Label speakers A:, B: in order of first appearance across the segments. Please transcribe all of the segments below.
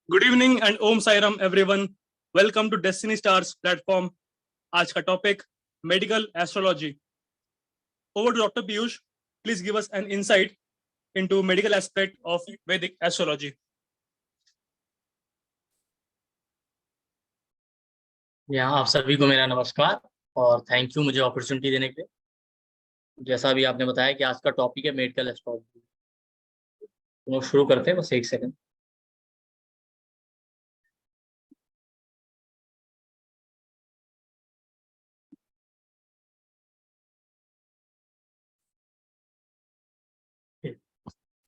A: Good evening and Om Sairam everyone. Welcome to Destiny Stars platform. आज का topic medical astrology. Over to doctor Piyush, please give us an insight into medical aspect of Vedic astrology.
B: यहाँ आप सभी को मेरा नमस्कार और थैंक यू मुझे अपॉर्चुनिटी देने के लिए। जैसा अभी आपने बताया कि आज का टॉपिक है मेडिकल एस्ट्रोलॉजी, तो लोग शुरू करते हैं, बस एक सेकंड।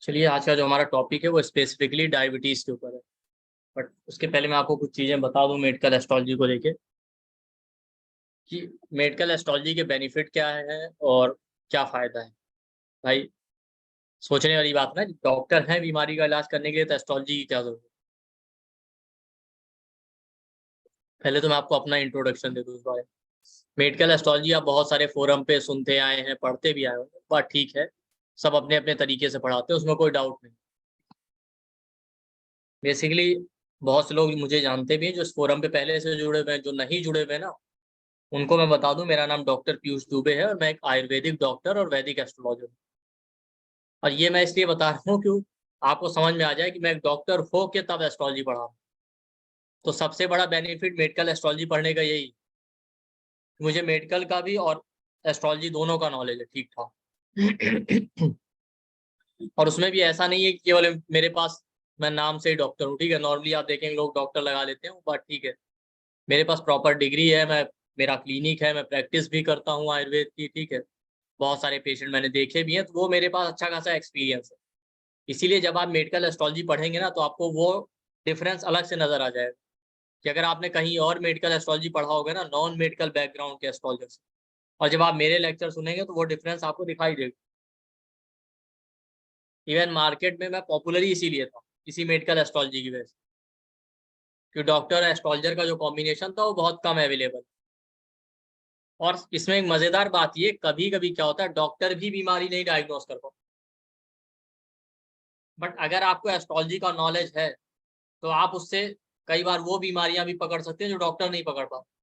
B: चलिए, आज का जो हमारा टॉपिक है वो स्पेसिफिकली डायबिटीज के ऊपर है। बट उसके पहले मैं आपको कुछ चीज़ें बता दूं मेडिकल एस्ट्रोलॉजी को लेके कि मेडिकल एस्ट्रोलॉजी के बेनिफिट क्या है और क्या फ़ायदा है। भाई, सोचने वाली बात ना, डॉक्टर हैं बीमारी का इलाज करने के लिए, तो एस्ट्रोलॉजी की क्या जरूरत है। पहले तो मैं आपको अपना इंट्रोडक्शन दे दूँ इस बारे में। मेडिकल एस्ट्रोलॉजी आप बहुत सारे फोरम पे सुनते आए हैं, पढ़ते भी आए होंगे, बात ठीक है। सब अपने अपने तरीके से पढ़ाते हैं, उसमें कोई डाउट नहीं। बेसिकली बहुत से लोग मुझे जानते भी हैं जो इस फोरम पे पहले से जुड़े हुए हैं। जो नहीं जुड़े हुए ना, उनको मैं बता दूं, मेरा नाम डॉक्टर पीयूष दुबे है और मैं एक आयुर्वेदिक डॉक्टर और वैदिक एस्ट्रोलॉजर हूँ। और ये मैं इसलिए बता रहा हूँ क्यों आपको समझ में आ जाए कि मैं एक डॉक्टर हो के तब एस्ट्रोलॉजी पढ़ा रहा हूँ। तो सबसे बड़ा बेनिफिट मेडिकल एस्ट्रोलॉजी पढ़ने का यही, मुझे मेडिकल का भी और एस्ट्रोलॉजी दोनों का नॉलेज है ठीक ठाक। और उसमें भी ऐसा नहीं है कि केवल मेरे पास मैं नाम से ही डॉक्टर हूँ, ठीक है। नॉर्मली आप देखेंगे लोग डॉक्टर लगा लेते हैं, बट ठीक है, मेरे पास प्रॉपर डिग्री है, मेरा क्लिनिक है, मैं प्रैक्टिस भी करता हूँ आयुर्वेद की, ठीक है। बहुत सारे पेशेंट मैंने देखे भी हैं, तो वो मेरे पास अच्छा खासा एक्सपीरियंस है। इसीलिए जब आप मेडिकल एस्ट्रोलॉजी पढ़ेंगे ना, तो आपको वो डिफरेंस अलग से नजर आ जाएगा कि अगर आपने कहीं और मेडिकल एस्ट्रोलॉजी पढ़ा होगा ना, नॉन मेडिकल बैकग्राउंड के एस्ट्रोलॉजर, और जब आप मेरे लेक्चर सुनेंगे तो वो डिफरेंस आपको दिखाई देगा। इवन मार्केट में मैं पॉपुलर ही इसीलिए था, इसी मेडिकल एस्ट्रोलॉजी की वजह से, कि डॉक्टर एस्ट्रोलॉजर का जो कॉम्बिनेशन था वो बहुत कम अवेलेबल। और इसमें एक मजेदार बात ये, कभी कभी क्या होता है, डॉक्टर भी बीमारी नहीं डायग्नोस कर पाते, बट अगर आपको एस्ट्रोलॉजी का नॉलेज है तो आप उससे कई बार वो बीमारियां भी पकड़ सकते हैं जो डॉक्टर नहीं पकड़ पाते।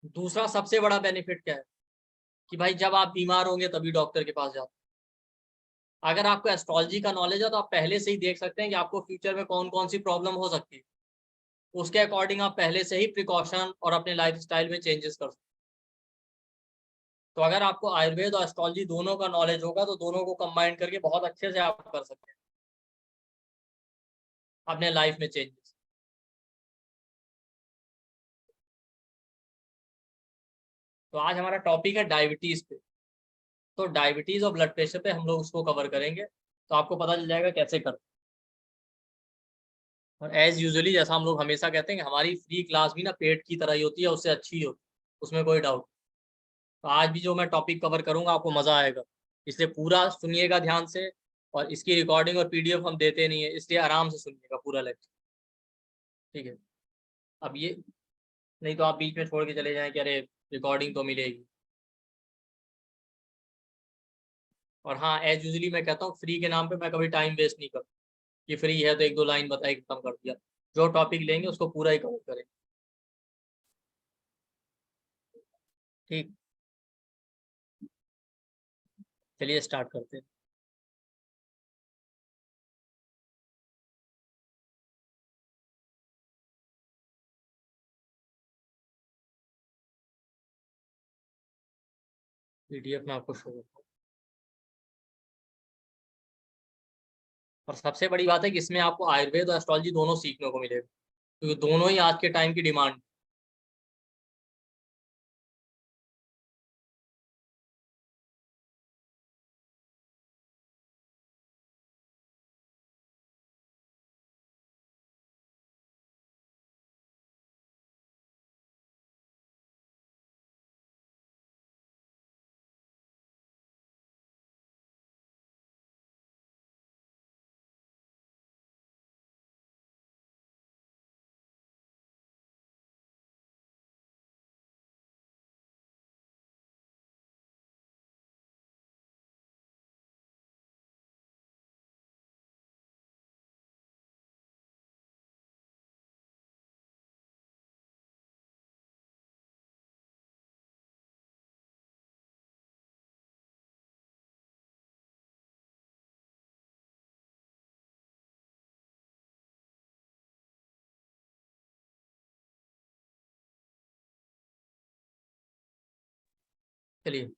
B: दूसरा सबसे बड़ा बेनिफिट क्या है कि भाई, जब आप बीमार होंगे तभी डॉक्टर के पास जाते हैं। अगर आपको एस्ट्रोलॉजी का नॉलेज है तो आप पहले से ही देख सकते हैं कि आपको फ्यूचर में कौन कौन सी प्रॉब्लम हो सकती है। उसके अकॉर्डिंग आप पहले से ही प्रिकॉशन और अपने लाइफ स्टाइल में चेंजेस कर सकते हैं। तो अगर आपको आयुर्वेद और एस्ट्रोलॉजी दोनों का नॉलेज होगा तो दोनों को कंबाइन करके बहुत अच्छे से आप कर सकते हैं अपने लाइफ में चेंजेस। तो आज हमारा टॉपिक है डायबिटीज पे। तो डायबिटीज और ब्लड प्रेशर पे हम लोग उसको कवर करेंगे, तो आपको पता चल जाएगा कैसे करते हैं। और एज यूजुअली जैसा हम लोग हमेशा कहते हैं कि हमारी फ्री क्लास भी ना पेट की तरह ही होती है, उससे अच्छी ही होती है, उसमें कोई डाउट। तो आज भी जो मैं टॉपिक कवर करूंगा आपको मजा आएगा, इसलिए पूरा सुनिएगा ध्यान से। और इसकी रिकॉर्डिंग और पीडीएफ हम देते नहीं है, इसलिए आराम से सुनिएगा पूरा लेक्चर, ठीक है। अब ये नहीं तो आप बीच में छोड़ के चले जाएं कि अरे रिकॉर्डिंग तो मिलेगी। और हाँ, एज यूजली मैं कहता हूँ, फ्री के नाम पे मैं कभी टाइम वेस्ट नहीं करता कि फ्री है तो एक दो लाइन बताई खत्म कर दिया। जो टॉपिक लेंगे उसको पूरा ही कवर करें, ठीक। चलिए स्टार्ट करते हैं। पीडीएफ में आपको शो करता हूँ। और सबसे बड़ी बात है कि इसमें आपको आयुर्वेद और एस्ट्रोलॉजी दोनों सीखने को मिलेगा, क्योंकि दोनों ही आज के टाइम की डिमांड चलिए,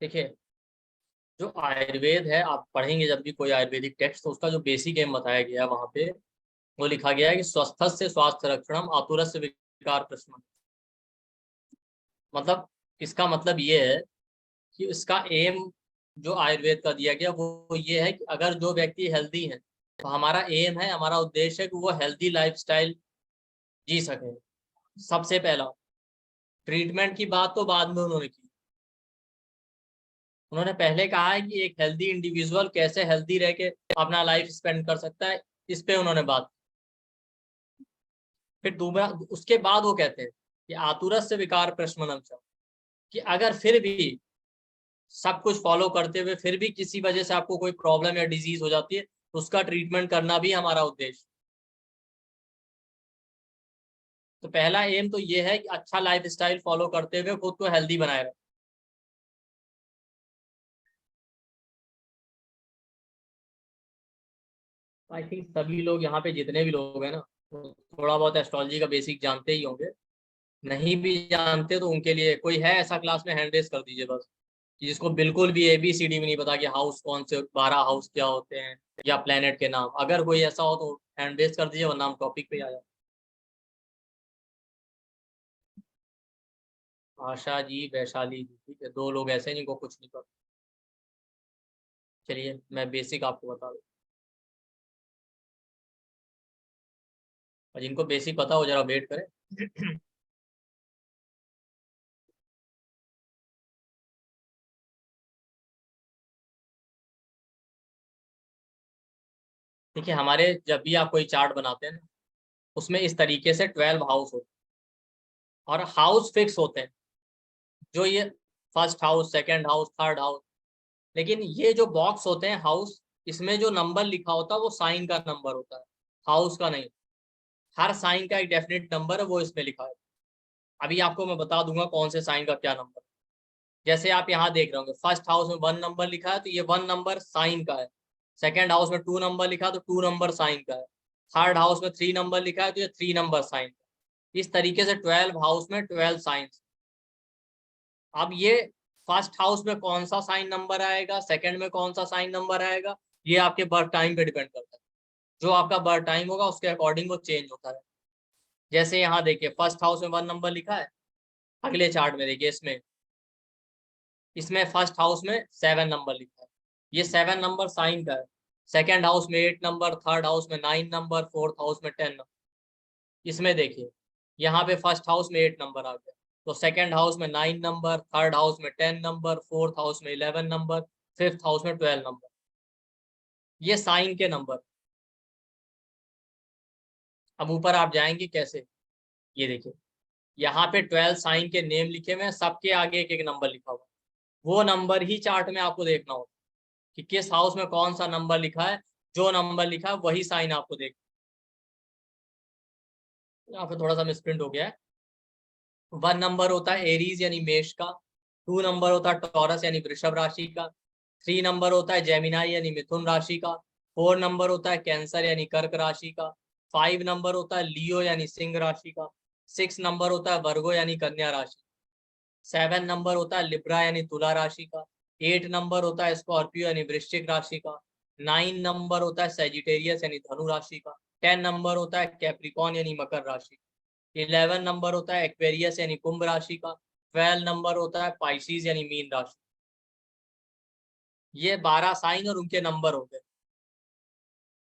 B: देखिए, जो आयुर्वेद है, आप पढ़ेंगे जब भी कोई आयुर्वेदिक टेक्स्ट, तो उसका जो बेसिक एम बताया गया है वहां पे, वो लिखा गया है कि स्वस्थस्य स्वास्थ्य रक्षणम आतुरस्य विकार प्रशमन। मतलब इसका मतलब ये है कि इसका एम जो आयुर्वेद का दिया गया वो ये है कि अगर जो व्यक्ति हेल्दी है, तो हमारा एम है, हमारा उद्देश्य है कि वो हेल्दी लाइफस्टाइल जी सके। सबसे पहला, ट्रीटमेंट की बात तो बाद में उन्होंने की। उन्होंने पहले कहा है कि एक हेल्दी इंडिविजुअल कैसे हेल्दी रह के अपना लाइफ स्पेंड कर सकता है, इस पे उन्होंने बात। फिर दूसरा, उसके बाद वो कहते हैं कि आतुरस्य विकार प्रशमनम, कि अगर फिर भी सब कुछ फॉलो करते हुए फिर भी किसी वजह से आपको कोई प्रॉब्लम या डिजीज हो जाती है, तो उसका ट्रीटमेंट करना भी हमारा उद्देश्य। तो पहला एम तो ये है कि अच्छा लाइफ स्टाइल फॉलो करते हुए खुद को हेल्दी बनाए रखें। आई थिंक सभी लोग यहाँ पे जितने भी लोग हैं ना, वो थोड़ा बहुत एस्ट्रोलॉजी का बेसिक जानते ही होंगे। नहीं भी जानते तो उनके लिए कोई है ऐसा क्लास में, हैंड रेस कर दीजिए बस, कि जिसको बिल्कुल भी ABCD में नहीं पता कि हाउस कौन से 12 हाउस क्या होते हैं या प्लेनेट के नाम। अगर कोई ऐसा हो तो हैंड रेस कर दीजिए, वरना हम टॉपिक पे आ जाए। आशा जी, वैशाली जी, ठीक है, दो लोग ऐसे हैं जिनको कुछ नहीं पता। चलिए मैं बेसिक आपको बता दूं, और जिनको बेसिक पता हो जरा वेट करें। देखिए, हमारे जब भी आप कोई चार्ट बनाते हैं ना, उसमें इस तरीके से 12 हाउस होते हैं और हाउस फिक्स होते हैं। जो ये first house, second house, third house, लेकिन ये जो बॉक्स होते हैं हाउस, इसमें जो नंबर लिखा होता है वो साइन का नंबर होता है, हाउस का नहीं। हर साइन का एक डेफिनेट नंबर है, वो इसमें लिखा है। अभी आपको मैं बता दूंगा कौन से साइन का क्या नंबर। जैसे आप यहाँ देख रहे होंगे, फर्स्ट हाउस में 1 नंबर लिखा है, तो ये 1 नंबर साइन का है। सेकेंड हाउस में 2 नंबर लिखा है, तो 2 नंबर साइन का है। थर्ड हाउस में 3 नंबर लिखा है, तो ये 3 नंबर साइन का है। इस तरीके से 12 हाउस में 12 साइंस। अब ये फर्स्ट हाउस में कौन सा साइन नंबर आएगा, सेकंड में कौन सा साइन नंबर आएगा, ये आपके बर्थ टाइम पे डिपेंड करता है। जो आपका बर्थ टाइम होगा उसके अकॉर्डिंग वो चेंज होता है। जैसे यहाँ देखिए, फर्स्ट हाउस में 1 नंबर लिखा है। अगले चार्ट में देखिए, इसमें इसमें फर्स्ट हाउस में 7 नंबर लिखा है, ये 7 नंबर साइन का है। सेकेंड हाउस में 8 नंबर, थर्ड हाउस में 9 नंबर, फोर्थ हाउस में 10 नंबर। इसमें देखिए, यहाँ पे फर्स्ट हाउस में 8 नंबर आ गया, तो सेकेंड हाउस में 9 नंबर, थर्ड हाउस में 10 नंबर, फोर्थ हाउस में 11 नंबर, फिफ्थ हाउस में 12 नंबर। ये साइन के नंबर। अब ऊपर आप जाएंगे कैसे, ये देखिए, यहाँ पे 12 साइन के नेम लिखे हुए हैं, सबके आगे एक एक नंबर लिखा हुआ है। वो नंबर ही चार्ट में आपको देखना होगा कि किस हाउस में कौन सा नंबर लिखा है। जो नंबर लिखा है वही साइन आपको देख। यहाँ पे थोड़ा सा मिसप्रिंट हो गया है। 1 नंबर होता है एरीज यानी मेष का, 2 नंबर होता है टॉरस यानी वृषभ राशि का, 3 नंबर होता है जेमिनाई यानी मिथुन राशि का, 4 नंबर होता है कैंसर यानी कर्क राशि का, 5 नंबर होता है लियो यानी सिंह राशि का, 6 नंबर होता है वर्गो यानी कन्या राशि, 7 नंबर होता है लिब्रा यानी तुला राशि का, 8 नंबर होता है स्कॉर्पियो यानी वृश्चिक राशि का, 9 नंबर होता है सेजिटेरियस यानी धनु राशि का, 10 नंबर होता है कैप्रिकॉन यानी मकर राशि, 11 नंबर होता है एक्वेरियस यानी कुंभ राशि का, 12 नंबर होता है पाइसिस यानी मीन राशि। ये 12 साइन और उनके नंबर हो गए।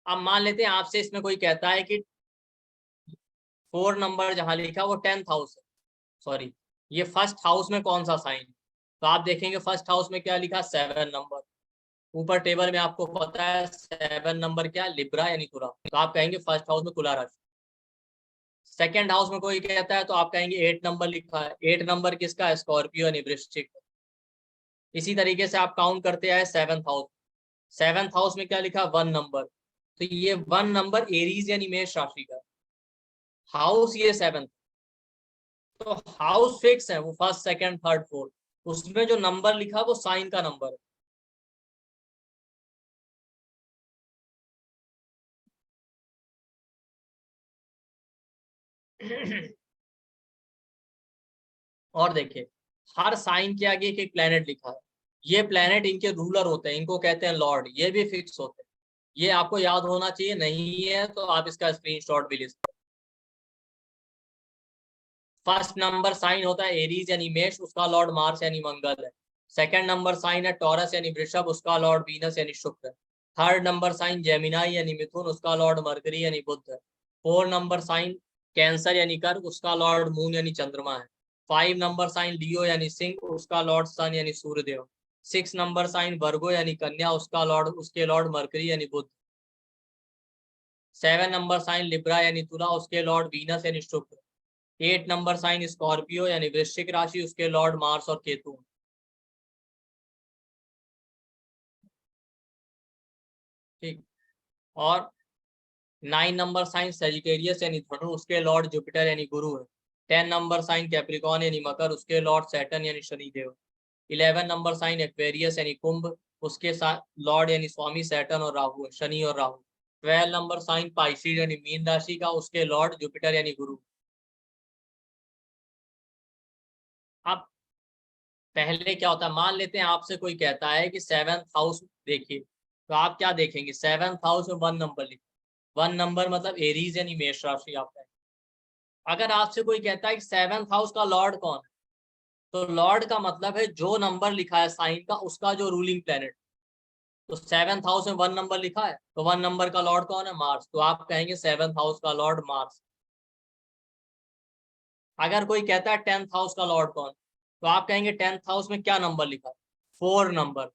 B: अब मान लेते हैं आपसे इसमें कोई कहता है कि 4 नंबर जहां लिखा वो 10th हाउस है, सॉरी, ये फर्स्ट हाउस में कौन सा साइन, तो आप देखेंगे फर्स्ट हाउस में क्या लिखा, 7 नंबर। ऊपर टेबल में आपको पता है 7 नंबर क्या, लिब्रा यानी तुला, तो आप कहेंगे फर्स्ट हाउस में तुला राशि। सेकेंड हाउस में कोई कहता है तो आप कहेंगे 8 नंबर लिखा है, 8 नंबर किसका, स्कॉर्पियो यानी वृश्चिक। इसी तरीके से आप काउंट करते आए 7th हाउस। 7th हाउस में क्या लिखा, 1 नंबर, तो ये 1 नंबर एरीज यानी मेष राशि का, हाउस ये 7th। तो हाउस फिक्स है, वो फर्स्ट सेकंड थर्ड फोर्थ, उसमें जो नंबर लिखा वो साइन का नंबर है। और देखिए हर साइन के आगे एक प्लेनेट लिखा है, ये प्लेनेट इनके रूलर होते हैं, इनको कहते हैं लॉर्ड, ये भी फिक्स होते हैं, ये आपको याद होना चाहिए, नहीं है तो आप इसका स्क्रीनशॉट भी ले सकते हैं। फर्स्ट नंबर साइन होता है एरीज यानी मेष, उसका लॉर्ड मार्स यानी मंगल है। सेकंड नंबर साइन है टॉरस यानी वृषभ, उसका लॉर्ड वीनस यानी शुक्र है। थर्ड नंबर साइन जेमिनाई यानी मिथुन, उसका लॉर्ड मरकरी यानी बुध है। फोर नंबर साइन कैंसर यानी कर्क, उसका लॉर्ड मून यानी चंद्रमा है। फाइव नंबर साइन लियो यानी सिंह, उसका लॉर्ड सन यानी सूर्यदेव। सिक्स नंबर साइन वर्गो यानी कन्या, उसके लॉर्ड मरकरी यानी बुध। सेवन नंबर साइन लिब्रा यानी तुला, उसके लॉर्ड वीनस यानी शुक्र। एट नंबर साइन स्कॉर्पियो यानी वृश्चिक राशि, उसके लॉर्ड मार्स और केतु। ठीक। और नाइन नंबर साइन सेजिटेरियस यानी धनु, उसके लॉर्ड जुपिटर यानी गुरु है। 10 नंबर साइन कैप्रिकॉन यानी मकर, उसके लॉर्ड सैटर्न यानी शनिदेव। 11 नंबर साइन एक्वेरियस यानी कुंभ, उसके लॉर्ड यानी स्वामी सैटर्न और राहु है, शनि और राहु। 12 नंबर साइन पाइसिस यानी मीन राशि का, उसके लॉर्ड जुपिटर यानी गुरु। अब पहले क्या होता है, मान लेते हैं आपसे कोई कहता है कि सेवेंथ हाउस देखिए, तो आप क्या देखेंगे, सेवेंथ हाउस में वन नंबर लिखा, वन नंबर मतलब एरीज यानी मेष राशि आपका है। अगर आपसे कोई कहता है कि सेवेंथ हाउस का लॉर्ड कौन है, तो लॉर्ड का मतलब है जो नंबर लिखा है साइन का, उसका जो रूलिंग प्लेनेट। तो सेवेंथ हाउस में वन नंबर लिखा है, तो वन नंबर का लॉर्ड कौन है, मार्स, तो आप कहेंगे सेवेंथ हाउस का लॉर्ड मार्स। अगर कोई कहता है टेंथ हाउस का लॉर्ड कौन, तो आप कहेंगे टेंथ हाउस में क्या नंबर लिखा है, four number.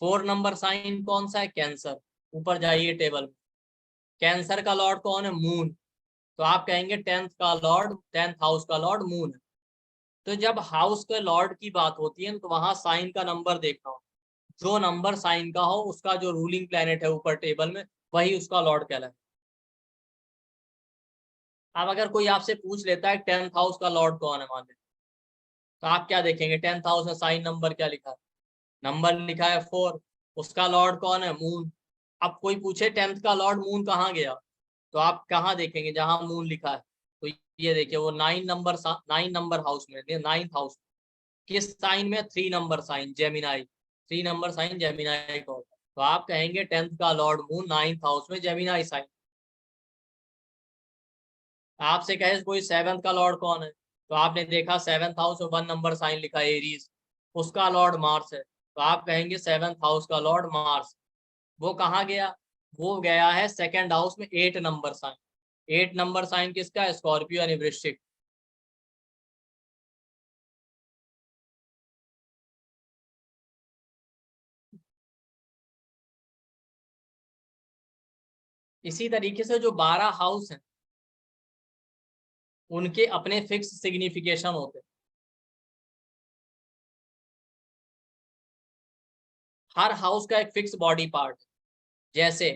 B: Four number sign कौन सा है, कैंसर। ऊपर जाइए टेबल में, कैंसर का लॉर्ड कौन है, मून, तो आप कहेंगे टेंथ हाउस का लॉर्ड मून है। तो जब हाउस के लॉर्ड की बात होती है तो वहां साइन का नंबर देखना हो, जो नंबर साइन का हो उसका जो रूलिंग प्लेनेट है ऊपर टेबल में, वही उसका लॉर्ड कहलाए। अब अगर कोई आपसे पूछ लेता है टेंथ हाउस का लॉर्ड कौन है, मान लीजिए, तो आप क्या देखेंगे, टेंथ हाउस में साइन नंबर क्या लिखा है, नंबर लिखा है फोर, उसका लॉर्ड कौन है, मून। अब कोई पूछे टेंथ का लॉर्ड मून कहाँ गया, तो आप कहाँ देखेंगे, जहां मून लिखा है। तो ये देखिए वो नाइन नंबर हाउस में, नाइन्थ हाउस, किस साइन में, three number sign Gemini, three number sign Gemini को होता है। तो आप कहेंगे टेंथ का लॉर्ड मून नाइन्थ हाउस में जेमिनाई साइन। आपसे कहे कोई सेवंथ का लॉर्ड कौन है, तो आपने देखा सेवंथ हाउस में वन नंबर साइन लिखा है एरीज, उसका लॉर्ड मार्स है, तो आप कहेंगे सेवंथ हाउस का लॉर्ड मार्स। वो कहाँ गया, वो गया है सेकंड हाउस में, eight number sign. Eight number sign किसका है, स्कॉर्पियो यानी वृश्चिक। इसी तरीके से जो 12 हाउस हैं उनके अपने फिक्स सिग्निफिकेशन होते हैं। हर हाउस का एक फिक्स बॉडी पार्ट, जैसे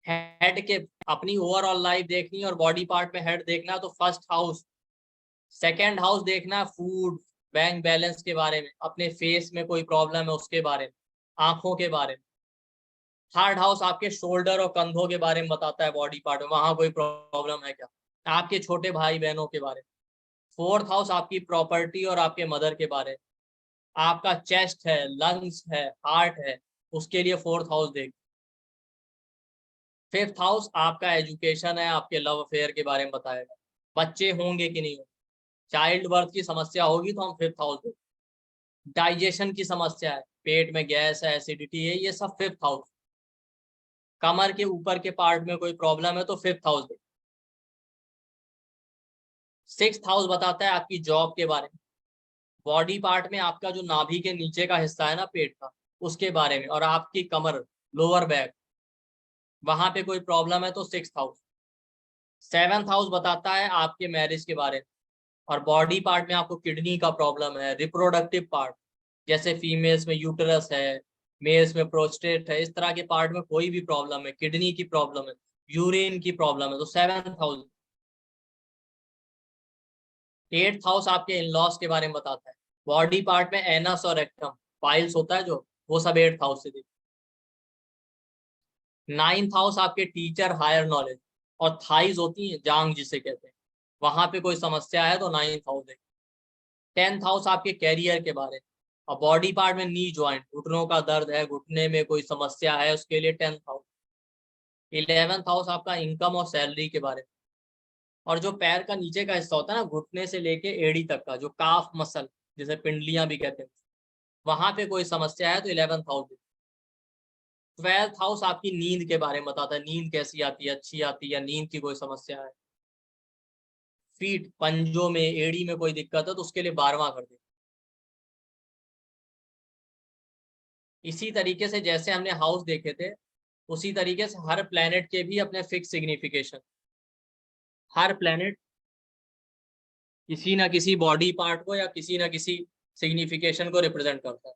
B: हेड के, अपनी ओवरऑल लाइफ देखनी है और बॉडी पार्ट में हेड देखना है तो फर्स्ट हाउस। सेकंड हाउस देखना है फूड, बैंक बैलेंस के बारे में, अपने फेस में कोई प्रॉब्लम है उसके बारे में, आंखों के बारे में। थर्ड हाउस आपके शोल्डर और कंधों के बारे में बताता है, बॉडी पार्ट में वहां कोई प्रॉब्लम है क्या, आपके छोटे भाई बहनों के बारे में। फोर्थ हाउस आपकी प्रॉपर्टी और आपके मदर के बारे में, आपका चेस्ट है, लंग्स है, हार्ट है, उसके लिए फोर्थ हाउस देख। फिफ्थ हाउस आपका एजुकेशन है, आपके लव अफेयर के बारे में बताएगा, बच्चे होंगे कि नहीं होंगे, चाइल्ड बर्थ की समस्या होगी तो हम फिफ्थ हाउस देख। डाइजेशन की समस्या है, पेट में गैस है, एसिडिटी है, ये सब फिफ्थ हाउस। कमर के ऊपर के पार्ट में कोई प्रॉब्लम है तो फिफ्थ हाउस देख। सिक्स्थ हाउस बताता है आपकी जॉब के बारे में, बॉडी पार्ट में आपका जो नाभि के नीचे का हिस्सा है ना पेट का, उसके बारे में, और आपकी कमर, लोअर बैक, वहां पे कोई प्रॉब्लम है तो सिक्स्थ हाउस। सेवेंथ हाउस बताता है आपके मैरिज के बारे में, और बॉडी पार्ट में आपको किडनी का प्रॉब्लम है, रिप्रोडक्टिव पार्ट, जैसे फीमेल्स में यूटरस है, मेल्स में प्रोस्टेट है, इस तरह के पार्ट में कोई भी प्रॉब्लम है, किडनी की प्रॉब्लम है, यूरिन की प्रॉब्लम है, तो सेवेंथ हाउस। एट्थ हाउस आपके इन लॉस के बारे में बताता है, बॉडी पार्ट में एनस और रेक्टम, पाइल्स होता है जो, वो सब एट्थ हाउस से देखिए। नाइन्थ हाउस आपके टीचर, हायर नॉलेज, और थाइज होती है जांग जिसे कहते हैं, वहां पे कोई समस्या है तो 9th हाउस देखेंगे। 10th हाउस आपके कैरियर के बारे में, और बॉडी पार्ट में नी ज्वाइंट, घुटनों का दर्द है, घुटने में कोई समस्या है, उसके लिए 10th हाउस। 11th हाउस आपका इनकम और सैलरी के बारे में, और जो पैर का नीचे का हिस्सा होता है ना, घुटने से लेके एड़ी तक का, जो काफ मसल, जिसे पिंडलियां भी कहते हैं, वहां पे कोई समस्या है तो 11th हाउस। 12th हाउस आपकी नींद के बारे में बताता है, नींद कैसी आती है, अच्छी आती है, या नींद की कोई समस्या है। फीट, पंजों में, एड़ी में कोई दिक्कत है तो उसके लिए 12वां कर दे। इसी तरीके से जैसे हमने हाउस देखे थे, उसी तरीके से हर प्लेनेट के भी अपने फिक्स सिग्निफिकेशन। हर प्लेनेट किसी ना किसी बॉडी पार्ट को या किसी ना किसी सिग्निफिकेशन को रिप्रेजेंट करता है।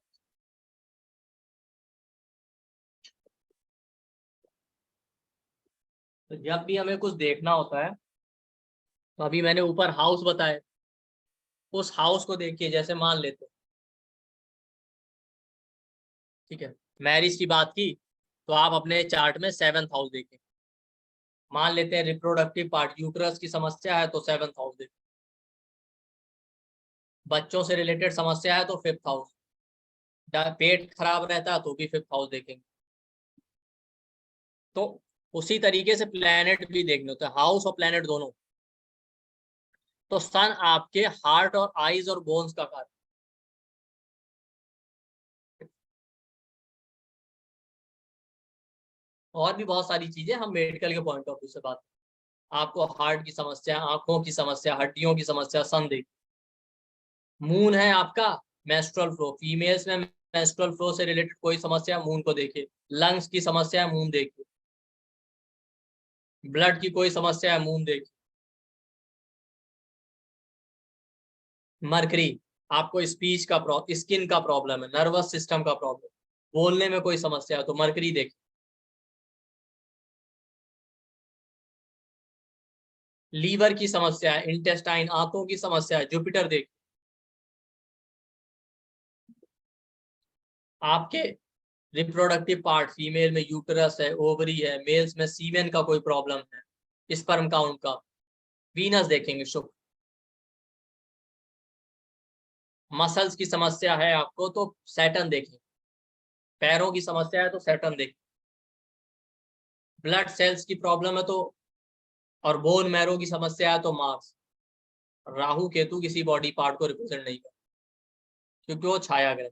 B: तो जब भी हमें कुछ देखना होता है, तो अभी मैंने ऊपर हाउस बताए, उस हाउस को देखिए। जैसे मान लेते हैं, ठीक है, मैरिज की बात की, तो आप अपने चार्ट में 7th हाउस देखें। मान लेते हैं रिप्रोडक्टिव पार्ट, यूट्रस की समस्या है तो 7th हाउस देखें। बच्चों से रिलेटेड समस्या है तो 5th हाउस। पेट खराब रहता है तो भी 5th हाउस देखेंगे। तो उसी तरीके से प्लेनेट भी देखने होते हैं, हाउस और प्लेनेट दोनों। तो सन आपके हार्ट और आईज और बोन्स का कारक। और भी बहुत सारी चीजें हम मेडिकल के पॉइंट ऑफ व्यू से बात, आपको हार्ट की समस्या, आंखों की समस्या, हड्डियों की समस्या, सन देख। मून है आपका मेंस्ट्रुअल फ्लो, फीमेल्स में मेंस्ट्रुअल फ्लो से रिलेटेड कोई समस्या, मून को देखिए। लंग्स की समस्या है, मून देखिए। ब्लड की कोई समस्या है, मून देखिए। मरकरी, आपको स्पीच का प्रॉब्लम, स्किन का प्रॉब्लम है, नर्वस सिस्टम का प्रॉब्लम, बोलने में कोई समस्या है तो मरकरी देखिए। लीवर की समस्या है, इंटेस्टाइन, आंतों की समस्या है, जुपिटर देखिए। आपके रिप्रोडक्टिव पार्ट, फीमेल में यूटरस है, ओवरी है, मेल्स में सीमेन का कोई प्रॉब्लम है, स्पर्म काउंट का, वीनस देखेंगे, शुक्र। मसल्स की समस्या है आपको तो सैटर्न देखेंगे। पैरों की समस्या है तो सैटर्न देखेंगे। ब्लड सेल्स की प्रॉब्लम है तो, और बोन मैरो की समस्या है तो मार्स। राहु केतु किसी बॉडी पार्ट को रिप्रेजेंट नहीं करते क्योंकि वो छाया ग्रह।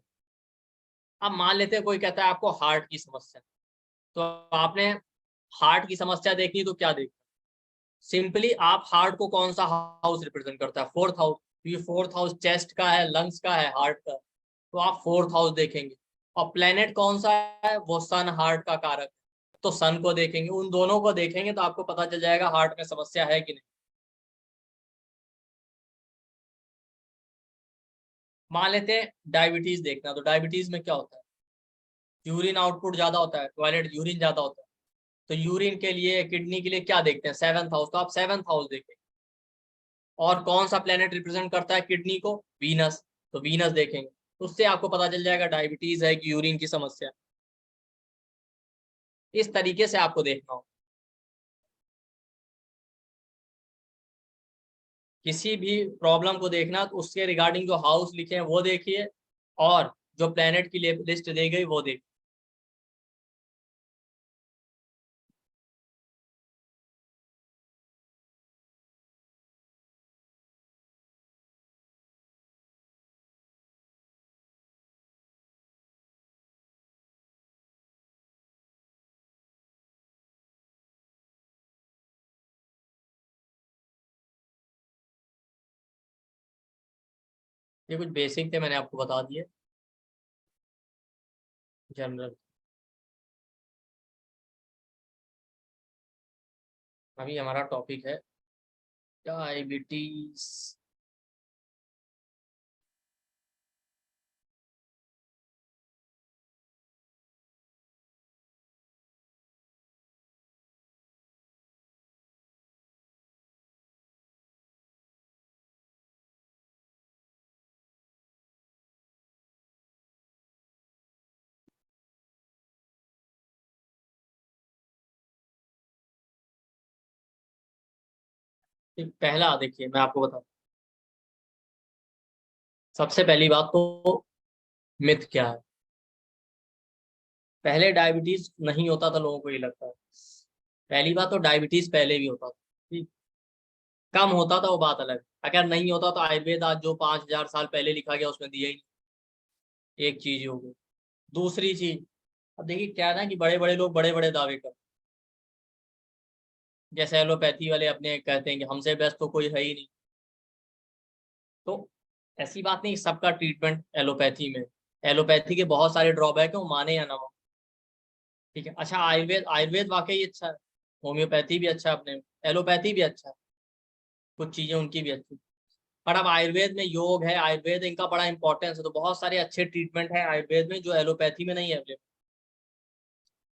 B: अब मान लेते हैं कोई कहता है आपको हार्ट की समस्या, तो आपने हार्ट की समस्या देखनी तो क्या देखना, सिंपली आप हार्ट को कौन सा हाउस रिप्रेजेंट करता है, 4th हाउस। ये 4th हाउस चेस्ट का है, लंग्स का है, हार्ट का, तो आप 4th हाउस देखेंगे। और प्लेनेट कौन सा है, वो सन हार्ट का कारक है, तो सन को देखेंगे। उन दोनों को देखेंगे तो आपको पता चल जाएगा हार्ट में समस्या है कि नहीं। मान लेते हैं डायबिटीज देखना, तो डायबिटीज में क्या होता है, यूरिन आउटपुट ज्यादा होता है, टॉयलेट यूरिन ज्यादा होता है, तो यूरिन के लिए, किडनी के लिए क्या देखते हैं, 7th हाउस, तो आप 7th हाउस देखें। और कौन सा प्लेनेट रिप्रेजेंट करता है किडनी को, वीनस, तो वीनस देखेंगे। उससे आपको पता चल जाएगा डायबिटीज है कि यूरिन की समस्या। इस तरीके से आपको देखना हो, किसी भी प्रॉब्लम को देखना तो उसके रिगार्डिंग जो हाउस लिखे हैं वो देखिए, और जो प्लेनेट की लिस्ट दी गई वो देखिए। ये कुछ बेसिक थे, मैंने आपको बता दिए जनरल। अभी हमारा टॉपिक है डायबिटीज। ठीक, पहला देखिए मैं आपको बताऊं, सबसे पहली बात तो मिथ क्या है। पहले डायबिटीज नहीं होता था, लोगों को ये लगता है। पहली बात तो डायबिटीज पहले भी होता था, ठीक, कम होता था वो बात अलग। अगर नहीं होता तो आयुर्वेद आज जो 5,000 साल पहले लिखा गया उसमें दिया ही नहीं। एक चीज हो गई। दूसरी चीज, अब देखिए क्या है ना कि बड़े बड़े लोग बड़े बड़े दावे करते हैं। जैसे एलोपैथी वाले अपने कहते हैं कि हमसे बेस्ट तो कोई है ही नहीं। तो ऐसी बात नहीं, सबका ट्रीटमेंट एलोपैथी में, एलोपैथी के बहुत सारे ड्रॉबैक है, वो माने या ना माने। ठीक है, अच्छा आयुर्वेद, आयुर्वेद वाकई अच्छा है, होम्योपैथी भी अच्छा है अपने, एलोपैथी भी अच्छा है, कुछ चीजें उनकी भी अच्छी। पर अब आयुर्वेद में योग है, आयुर्वेद इनका बड़ा इंपॉर्टेंस है, तो बहुत सारे अच्छे ट्रीटमेंट है आयुर्वेद में जो एलोपैथी में नहीं है अवेलेबल।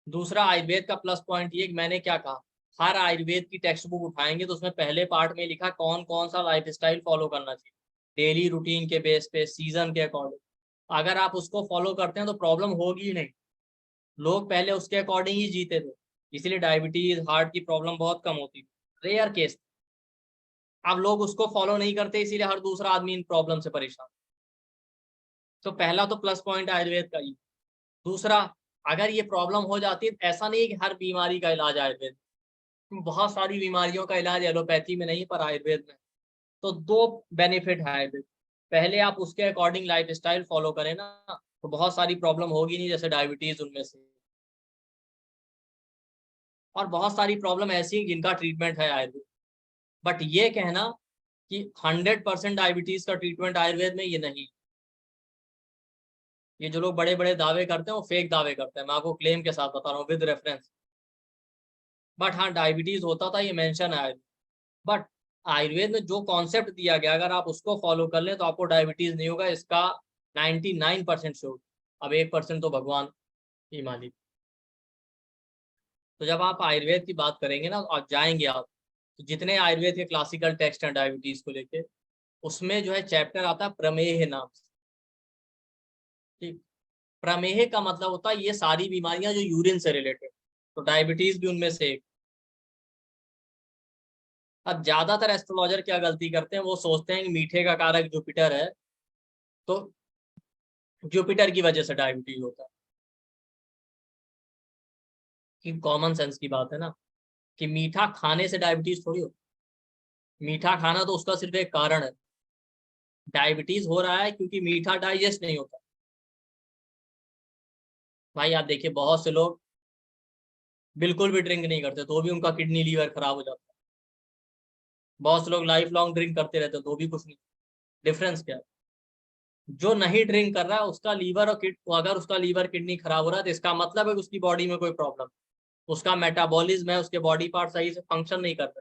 B: दूसरा आयुर्वेद का प्लस पॉइंट ये कि मैंने क्या कहा, हर आयुर्वेद की टेक्स्ट बुक उठाएंगे तो उसमें पहले पार्ट में लिखा कौन कौन सा लाइफ स्टाइल फॉलो करना चाहिए डेली रूटीन के बेस पे, सीजन के अकॉर्डिंग। अगर आप उसको फॉलो करते हैं तो प्रॉब्लम होगी ही नहीं। लोग पहले उसके अकॉर्डिंग ही जीते थे, इसीलिए डायबिटीज हार्ट की प्रॉब्लम बहुत कम होती थी, रेयर केस। अब लोग उसको फॉलो नहीं करते, इसीलिए हर दूसरा आदमी इन प्रॉब्लम से परेशान। तो पहला तो प्लस पॉइंट आयुर्वेद का ही। दूसरा, अगर ये प्रॉब्लम हो जाती है, ऐसा नहीं है कि हर बीमारी का इलाज आयुर्वेद, बहुत सारी बीमारियों का इलाज एलोपैथी में नहीं पर आयुर्वेद में। तो दो बेनिफिट है आयुर्वेद। पहले आप उसके अकॉर्डिंग लाइफ स्टाइल फॉलो करें ना, तो बहुत सारी प्रॉब्लम होगी नहीं, जैसे डायबिटीज उनमें से। और बहुत सारी प्रॉब्लम ऐसी हैं जिनका ट्रीटमेंट है आयुर्वेद। बट ये कहना कि 100% डायबिटीज का ट्रीटमेंट आयुर्वेद में, ये नहीं। ये जो लोग बड़े बड़े दावे करते हैं वो फेक दावे करते हैं, मैं आपको क्लेम के साथ बता रहा हूँ विद रेफरेंस। बट हाँ, डायबिटीज होता था ये मेंशन है आयुर्वेद। बट आयुर्वेद में जो कॉन्सेप्ट दिया गया, अगर आप उसको फॉलो कर लें तो आपको डायबिटीज नहीं होगा, इसका 99% श्योर। अब 1% तो भगवान ही मालिक। तो जब आप आयुर्वेद की बात करेंगे ना, आप जाएंगे आप, तो जितने आयुर्वेद के क्लासिकल टेक्स्ट हैं डायबिटीज को लेके, उसमें जो है चैप्टर आता है प्रमेह नाम से। ठीक, प्रमेह का मतलब होता है ये सारी बीमारियां जो यूरिन से रिलेटेड, तो डायबिटीज भी उनमें से एक। अब ज्यादातर एस्ट्रोलॉजर क्या गलती करते हैं, वो सोचते हैं कि मीठे का कारक जुपिटर है, तो जुपिटर की वजह से डायबिटीज होता है। कि कॉमन सेंस की बात है ना, कि मीठा खाने से डायबिटीज थोड़ी होती। मीठा खाना तो उसका सिर्फ एक कारण है। डायबिटीज हो रहा है क्योंकि मीठा डाइजेस्ट नहीं होता। भाई आप देखिए, बहुत से लोग बिल्कुल भी ड्रिंक नहीं करते तो भी उनका किडनी लीवर खराब हो जाता है। बहुत से लोग लाइफ लॉन्ग ड्रिंक करते रहते तो भी कुछ नहीं। डिफरेंस क्या है? जो नहीं ड्रिंक कर रहा है उसका लीवर और अगर उसका लीवर किडनी खराब हो रहा है तो इसका मतलब है कि उसकी बॉडी में कोई प्रॉब्लम, उसका मेटाबॉलिज्म है, उसके बॉडी पार्ट सही से फंक्शन नहीं कर रहे।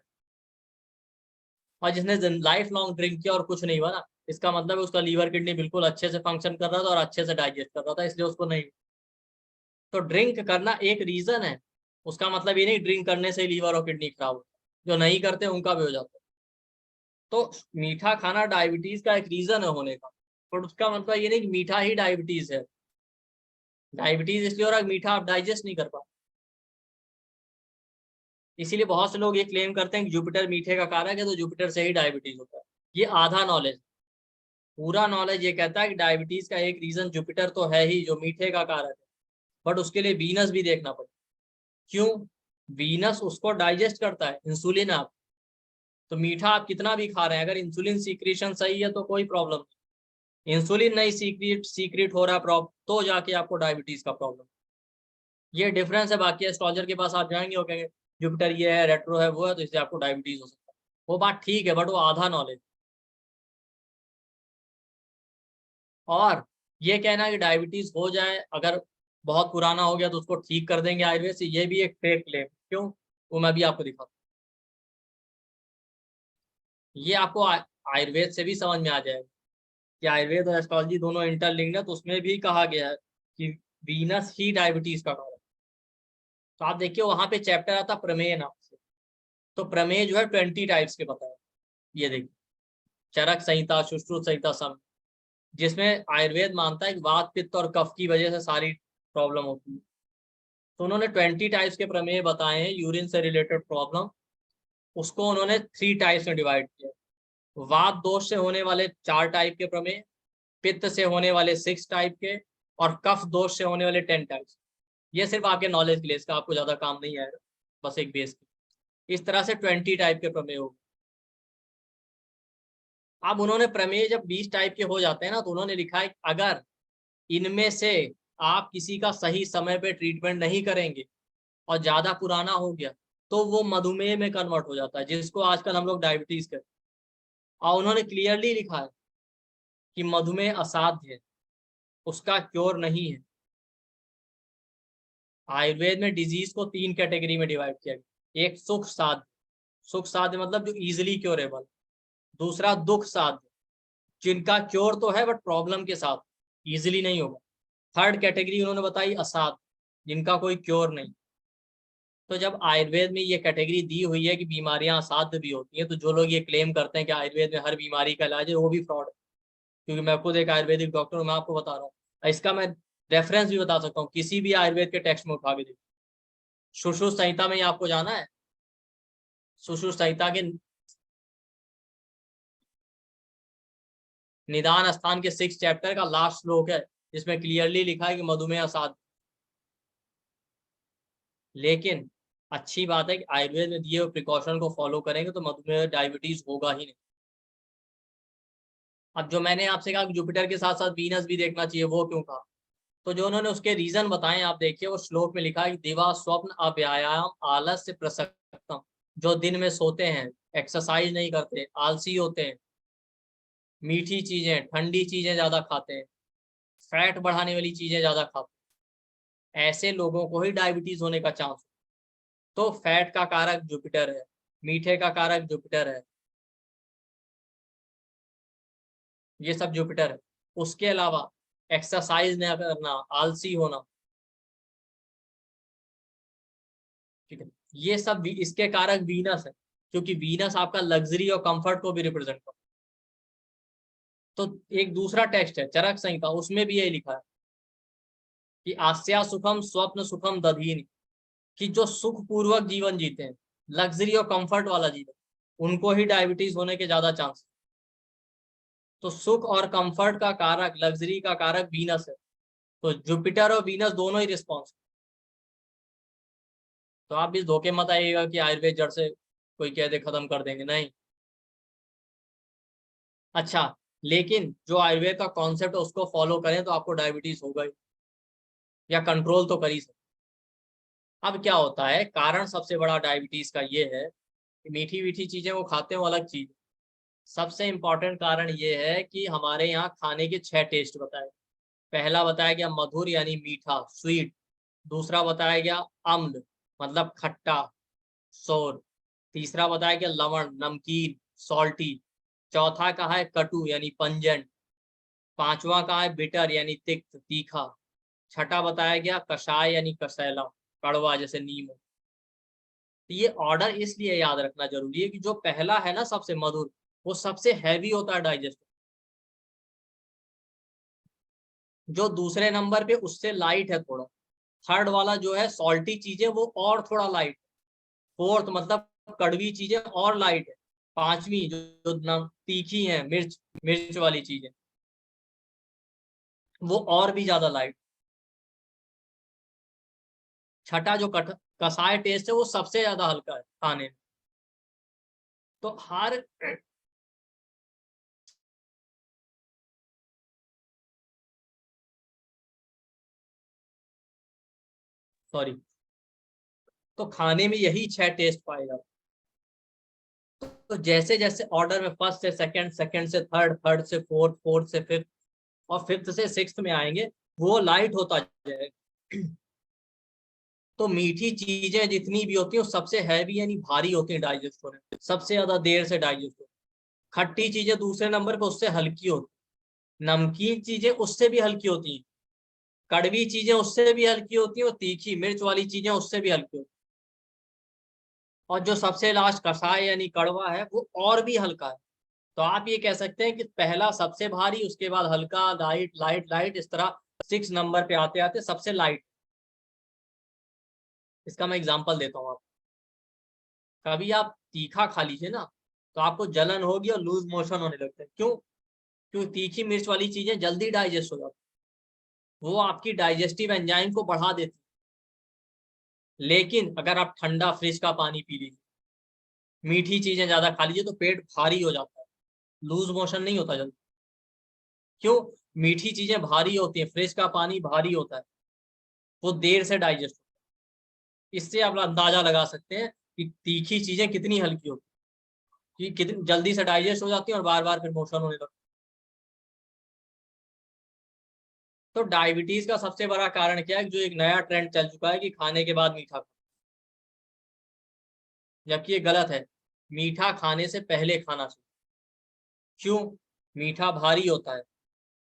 B: और जिसने लाइफ लॉन्ग ड्रिंक किया और कुछ नहीं हुआ ना, इसका मतलब है उसका लीवर किडनी बिल्कुल अच्छे से फंक्शन कर रहा था और अच्छे से डाइजेस्ट कर रहा था, इसलिए उसको नहीं। तो ड्रिंक करना एक रीजन है, उसका मतलब ये नहीं ड्रिंक करने से लीवर और किडनी खराब होता है। जो नहीं करते उनका भी हो जाता है। तो मीठा खाना डायबिटीज का एक रीजन है होने का, पर उसका मतलब ये नहीं कि मीठा ही डायबिटीज है। डायबिटीज इसलिए हो रहा है मीठा आप डाइजेस्ट नहीं कर पाते। इसीलिए बहुत से लोग ये क्लेम करते हैं कि जुपिटर मीठे का कारक है तो जुपिटर से ही डायबिटीज होता है। ये आधा नॉलेज। पूरा नॉलेज ये कहता है कि डायबिटीज का एक रीजन जुपिटर तो है ही जो मीठे का कारक है, बट उसके लिए वीनस भी देखना पड़ेगा। क्यों? वीनस उसको डाइजेस्ट करता है, इंसुलिन आप, तो मीठा आप कितना भी खा रहे हैं, अगर इंसुलिन सीक्रेशन सही है तो कोई प्रॉब्लम नहीं। इंसुलिन नहीं सीक्रेट सीक्रेट हो रहा प्रॉब्लम, तो जाके आपको डायबिटीज का प्रॉब्लम। ये डिफरेंस है। बाकी एस्ट्रोलॉजर के पास आप जाएंगे वो कहेंगे जुपिटर ये है, रेट्रो है, वो है, तो इससे आपको डायबिटीज हो सकता है। वो बात ठीक है, बट वो आधा नॉलेज। और ये कहना कि डायबिटीज हो जाए अगर बहुत पुराना हो गया तो उसको ठीक कर देंगे आयुर्वेद से, ये भी एक फेक क्लेम। क्यों? वो मैं भी आपको दिखाता हूँ। ये आपको आयुर्वेद से भी समझ में आ जाएगा कि आयुर्वेद और एस्ट्रोलॉजी दोनों इंटरलिंक्ड है, तो उसमें भी कहा गया है कि वीनस ही डायबिटीज का कारण। तो आप देखिए वहां पे चैप्टर आता प्रमेय नाम से। तो प्रमेय जो है 20 टाइप्स के बताए। ये देखिए, चरक संहिता, सुश्रुत संहिता, सम, जिसमें आयुर्वेद मानता है कि वात पित्त और कफ की वजह से सारी प्रॉब्लम होती है। तो उन्होंने 20 टाइप्स के प्रमेय बताए हैं यूरिन से रिलेटेड प्रॉब्लम। उसको उन्होंने 3 टाइप्स में डिवाइड किया। वात दोष से होने वाले 4 टाइप के प्रमेय, पित्त से होने वाले 6 टाइप के, और कफ दोष से होने वाले 10 टाइप्स। ये सिर्फ आपके नॉलेज के लिए, इसका आपको ज्यादा काम नहीं आएगा, बस एक बेस की। इस तरह से 20 टाइप के प्रमेय हो। अब उन्होंने प्रमेय जब 20 टाइप के हो जाते हैं ना, तो उन्होंने लिखा है अगर इनमें से आप किसी का सही समय पे ट्रीटमेंट नहीं करेंगे और ज्यादा पुराना हो गया तो वो मधुमेह में कन्वर्ट हो जाता है, जिसको आजकल हम लोग डायबिटीज कहते हैं। और उन्होंने क्लियरली लिखा है कि मधुमेह असाध्य है, उसका क्योर नहीं है। आयुर्वेद में डिजीज को 3 कैटेगरी में डिवाइड किया गया। एक सुख साध्य, सुख साध्य मतलब जो इजिली क्योरेबल। दूसरा दुख साध्य, जिनका क्योर तो है बट प्रॉब्लम के साथ, इजिली नहीं होगा। थर्ड कैटेगरी उन्होंने बताई असाध्य, जिनका कोई क्योर नहीं। तो जब आयुर्वेद में ये कैटेगरी दी हुई है कि बीमारियां असाध्य भी होती हैं, तो जो लोग ये क्लेम करते हैं कि आयुर्वेद में हर बीमारी का इलाज है, वो भी फ्रॉड है। क्योंकि मैं खुद एक आयुर्वेदिक डॉक्टर हूँ, मैं आपको बता रहा हूँ। इसका मैं रेफरेंस भी बता सकता हूँ, किसी भी आयुर्वेद के टेक्स्ट में उठा के देखिए। सुश्रुत संहिता में ही आपको जाना है, सुश्रुत संहिता के निदान स्थान के 6 चैप्टर का लास्ट श्लोक है, जिसमें क्लियरली लिखा है कि मधुमेह असाध्य। लेकिन अच्छी बात है कि आयुर्वेद में दिए हुए प्रिकॉशन को फॉलो करेंगे तो मधुमेह डायबिटीज होगा ही नहीं। अब जो मैंने आपसे कहा जुपिटर के साथ साथ वीनस भी देखना चाहिए, वो क्यों कहा? तो जो उन्होंने उसके रीजन बताए आप देखिए, वो श्लोक में लिखा है कि दिवा स्वप्न अव्यायाम आलस्य प्रसक्तम। जो दिन में सोते हैं, एक्सरसाइज नहीं करते, आलसी होते हैं, मीठी चीजें ठंडी चीजें ज्यादा खाते हैं, फैट बढ़ाने वाली चीजें ज्यादा खाते हैं, ऐसे लोगों को ही डायबिटीज होने का चांस। तो फैट का कारक जुपिटर है, मीठे का कारक जुपिटर है, ये सब जुपिटर है। उसके अलावा एक्सरसाइज न करना, आलसी होना, ठीक है, ये सब भी इसके कारक वीनस है, क्योंकि वीनस आपका लग्जरी और कंफर्ट को भी रिप्रेजेंट करता है। तो एक दूसरा टेक्स्ट है चरक संहिता, उसमें भी यही लिखा है कि आस्या सुखम स्वप्न सुखम दधीन, कि जो सुख पूर्वक जीवन जीते हैं, लग्जरी और कंफर्ट वाला जीवन, उनको ही डायबिटीज होने के ज्यादा चांस। तो सुख और कंफर्ट का कारक, लग्जरी का कारक वीनस है। तो जुपिटर और वीनस दोनों ही रिस्पॉन्स। तो आप इस धोखे मत आइएगा कि आयुर्वेद जड़ से कोई कह दे खत्म कर देंगे, नहीं। अच्छा, लेकिन जो आयुर्वेद का कॉन्सेप्ट है उसको फॉलो करें तो आपको डायबिटीज होगा ही, या कंट्रोल तो कर ही सकते। अब क्या होता है, कारण सबसे बड़ा डायबिटीज का ये है कि मीठी मीठी चीजें वो खाते हैं, वो अलग चीज। सबसे इंपॉर्टेंट कारण ये है कि हमारे यहाँ खाने के 6 टेस्ट बताए। पहला बताया गया मधुर यानी मीठा, स्वीट। दूसरा बताया गया अम्ल मतलब खट्टा, सोर। तीसरा बताया गया लवण, नमकीन, सॉल्टी। चौथा कहा है कटु यानी पंजेंट। पांचवा कहा है बिटर यानी तिक्त, तीखा। छठा बताया गया कषाय यानी कसैला, कड़वा जैसे नीम। तो ये ऑर्डर इसलिए याद रखना जरूरी है कि जो पहला है ना सबसे मधुर, वो सबसे हैवी होता है डाइजेस्ट। जो दूसरे नंबर पे उससे लाइट है थोड़ा। थर्ड वाला जो है सॉल्टी चीजें, वो और थोड़ा लाइट। फोर्थ मतलब कड़वी चीजें और लाइट है। पांचवी जो तीखी है, मिर्च, मिर्च वाली चीजें, वो और भी ज्यादा लाइट। छठा जो कसाय टेस्ट है, वो सबसे ज्यादा हल्का है खाने में। तो हर सॉरी, तो खाने में यही 6 टेस्ट पाएगा। तो जैसे जैसे ऑर्डर में फर्स्ट से सेकंड, सेकंड से थर्ड, थर्ड से फोर्थ, फोर्थ से फिफ्थ, और फिफ्थ से सिक्स्थ में आएंगे, वो लाइट होता जाएगा। तो मीठी चीजें जितनी भी होती हैं वो सबसे हैवी यानी भारी होती हैं डाइजेस्ट होने में, सबसे ज्यादा देर से डाइजेस्ट होती। खट्टी चीजें दूसरे नंबर पे उससे हल्की होती, नमकीन चीजें उससे भी हल्की होती हैं, कड़वी चीजें उससे भी हल्की होती हैं, और तीखी मिर्च वाली चीजें उससे भी हल्की होती। और जो सबसे लास्ट कषाय यानी कड़वा है, वो और भी हल्का है। तो आप ये कह सकते हैं कि पहला सबसे भारी, उसके बाद हल्का, लाइट, लाइट, लाइट, इस तरह 6 नंबर पे आते आते सबसे लाइट। इसका मैं एग्जांपल देता हूँ आपको। कभी आप तीखा खा लीजिए ना, तो आपको जलन होगी और लूज मोशन होने लगते हैं। क्यों? क्योंकि तीखी मिर्च वाली चीजें जल्दी डाइजेस्ट हो जाती, वो आपकी डाइजेस्टिव एंजाइम को बढ़ा देती। लेकिन अगर आप ठंडा फ्रिज का पानी पी लीजिए, मीठी चीजें ज्यादा खा लीजिए, तो पेट भारी हो जाता है, लूज मोशन नहीं होता जल्दी। क्यों? मीठी चीजें भारी होती हैं, फ्रिज का पानी भारी होता है, वो देर से डाइजेस्ट होता है। इससे आप अंदाजा लगा सकते हैं कि तीखी चीजें कितनी हल्की होती है, कि कितनी जल्दी से डाइजेस्ट हो जाती है और बार बार फिर मोशन होने लगता है। तो डायबिटीज का सबसे बड़ा कारण क्या है? जो एक नया ट्रेंड चल चुका है कि खाने के बाद मीठा, जबकि ये गलत है। मीठा खाने से पहले खाना चाहिए। क्यों? मीठा भारी होता है,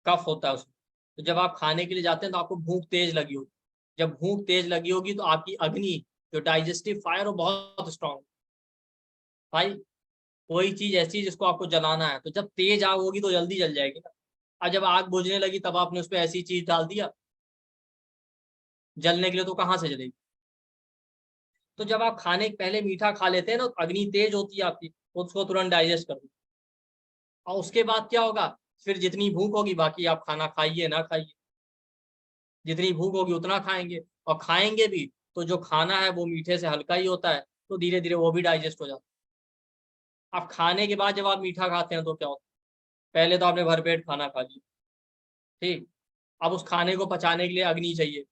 B: कफ होता है उसमें। तो जब आप खाने के लिए जाते हैं तो आपको भूख तेज लगी होगी। जब भूख तेज लगी होगी तो आपकी अग्नि, जो डाइजेस्टिव फायर, वो बहुत स्ट्रांग। भाई, कोई चीज ऐसी जिसको आपको जलाना है, तो जब तेज आग होगी तो जल्दी जल जाएगी ना। और जब आग बुझने लगी तब आपने उस पर ऐसी चीज डाल दिया जलने के लिए, तो कहाँ से जलेगी? तो जब आप खाने के पहले मीठा खा लेते हैं ना, तो अग्नि तेज होती है आपकी, उसको तुरंत डाइजेस्ट कर दो। और उसके बाद क्या होगा? फिर जितनी भूख होगी, बाकी आप खाना खाइए ना खाइए, जितनी भूख होगी उतना खाएंगे। और खाएंगे भी तो जो खाना है वो मीठे से हल्का ही होता है, तो धीरे धीरे वो भी डाइजेस्ट हो जाता है। अब खाने के बाद जब आप मीठा खाते हैं तो क्या होता है? पहले तो आपने भरपेट खाना खा लिया, ठीक। अब उस खाने को पचाने के लिए अग्नि चाहिए,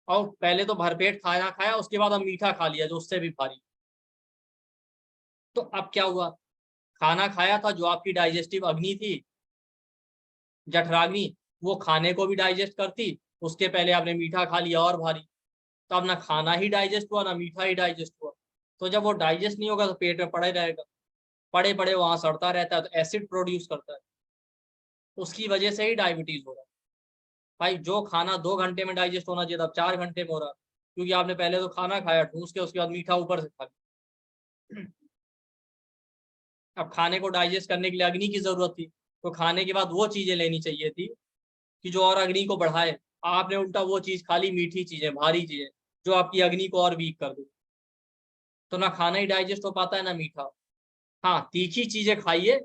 B: और पहले तो भरपेट खाना खाया, उसके बाद अब मीठा खा लिया जो उससे भी भारी। तो अब क्या हुआ? खाना खाया था, जो आपकी डाइजेस्टिव अग्नि थी, जठराग्नि, वो खाने को भी डाइजेस्ट करती। उसके पहले आपने मीठा खा लिया और भारी। तो अब ना खाना ही डाइजेस्ट हुआ, ना मीठा ही डाइजेस्ट हुआ। तो जब वो डाइजेस्ट नहीं होगा तो पेट में पड़े रहेगा, पड़े पड़े वहां सड़ता रहता है, तो एसिड प्रोड्यूस करता है। उसकी वजह से ही डायबिटीज हो रहा है। भाई, जो खाना 2 घंटे में डाइजेस्ट होना चाहिए था, अब 4 घंटे में हो रहा है, क्योंकि आपने पहले तो खाना खाया ठूस के, उसके बाद मीठा ऊपर से खा लिया। अब खाने को डाइजेस्ट करने के लिए अग्नि की जरूरत थी, तो खाने के बाद वो चीजें लेनी चाहिए थी कि जो और अग्नि को बढ़ाए। आपने उल्टा वो चीज खा ली, मीठी चीजें, भारी चीजें, जो आपकी अग्नि को और वीक कर दे। तो ना खाना ही डाइजेस्ट हो पाता है, ना मीठा। हाँ, तीखी चीजें खाइए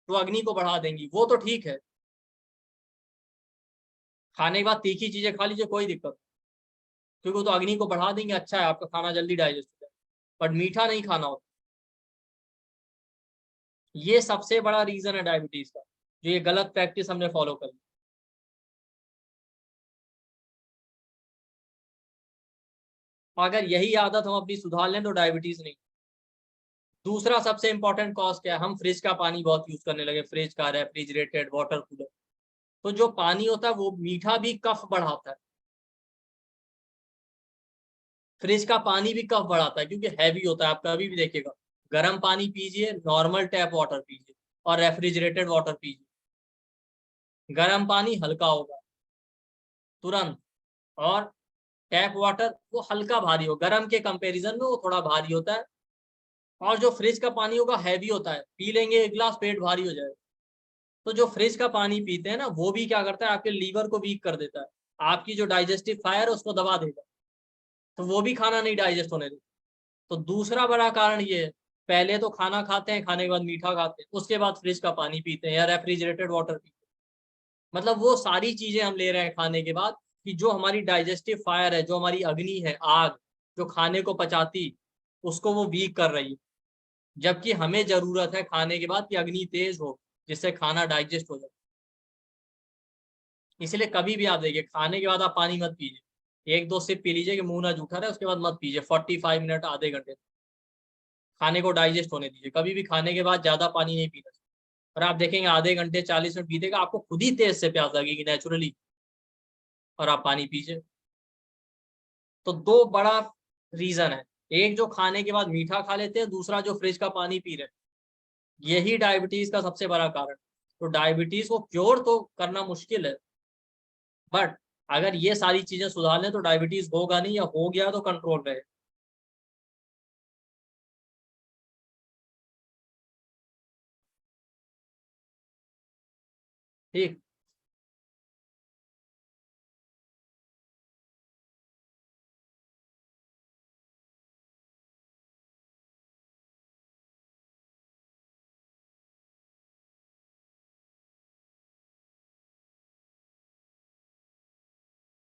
B: तो अग्नि को बढ़ा देंगी, वो तो ठीक है। खाने के बाद तीखी चीजें खा लीजिए, कोई दिक्कत नहीं, क्योंकि वो तो अग्नि को बढ़ा देंगे, अच्छा है, आपका खाना जल्दी डाइजेस्ट हो जाए। बट मीठा नहीं खाना होता। ये सबसे बड़ा रीजन है डायबिटीज का, जो ये गलत प्रैक्टिस हमने फॉलो कर ली। अगर यही आदत हम अपनी सुधार लें तो डायबिटीज नहीं। दूसरा सबसे इंपॉर्टेंट कॉज क्या है? हम फ्रिज का पानी बहुत यूज करने लगे, फ्रिज का, रेफ्रिजरेटेड वाटर कूलर। तो जो पानी होता है वो मीठा भी कफ बढ़ाता है। फ्रिज का पानी भी कफ बढ़ाता है, क्योंकि हैवी होता है। आप कभी भी देखिएगा, गर्म पानी पीजिए, नॉर्मल टैप वाटर पीजिए, और रेफ्रिजरेटेड वाटर पीजिए, गर्म पानी हल्का होगा तुरंत, और टैप वाटर वो हल्का भारी हो, गर्म के कंपैरिजन में वो थोड़ा भारी होता है। और जो फ्रिज का पानी होगा हैवी होता है, पी लेंगे एक गिलास, पेट भारी हो जाएगा। तो जो फ्रिज का पानी पीते हैं ना, वो भी क्या करता है? आपके लीवर को वीक कर देता है, आपकी जो डाइजेस्टिव फायर है उसको दबा देगा, तो वो भी खाना नहीं डाइजेस्ट होने देता। तो दूसरा बड़ा कारण ये है, पहले तो खाना खाते हैं, खाने के बाद मीठा खाते हैं, उसके बाद फ्रिज का पानी पीते हैं या रेफ्रिजरेटेड वाटर पीते हैं। मतलब वो सारी चीजें हम ले रहे हैं खाने के बाद, कि जो हमारी डाइजेस्टिव फायर है, जो हमारी अग्नि है, आग, जो खाने को पचाती, उसको वो वीक कर रही है। जबकि हमें जरूरत है खाने के बाद कि अग्नि तेज हो, जिससे खाना डाइजेस्ट हो जाए। इसलिए कभी भी आप देखिए, खाने के बाद आप पानी मत पीजिए, एक दो सिप पी लीजिए कि मुंह ना जूठा रहे, उसके बाद मत पीजिए 45 मिनट, आधे घंटे। खाने को डाइजेस्ट होने दीजिए। कभी भी खाने के बाद ज्यादा पानी नहीं पीना चाहिए। और आप देखेंगे आधे घंटे 40 मिनट बीतेगा, आपको खुद ही तेज से प्यास लगेगी नेचुरली, और आप पानी पीजिए। तो दो बड़ा रीजन है, एक जो खाने के बाद मीठा खा लेते हैं, दूसरा जो फ्रिज का पानी पी रहे हैं। यही डायबिटीज का सबसे बड़ा कारण। तो डायबिटीज को क्योर तो करना मुश्किल है, बट अगर ये सारी चीजें सुधार लें तो डायबिटीज होगा नहीं, या हो गया तो कंट्रोल रहे। ठीक।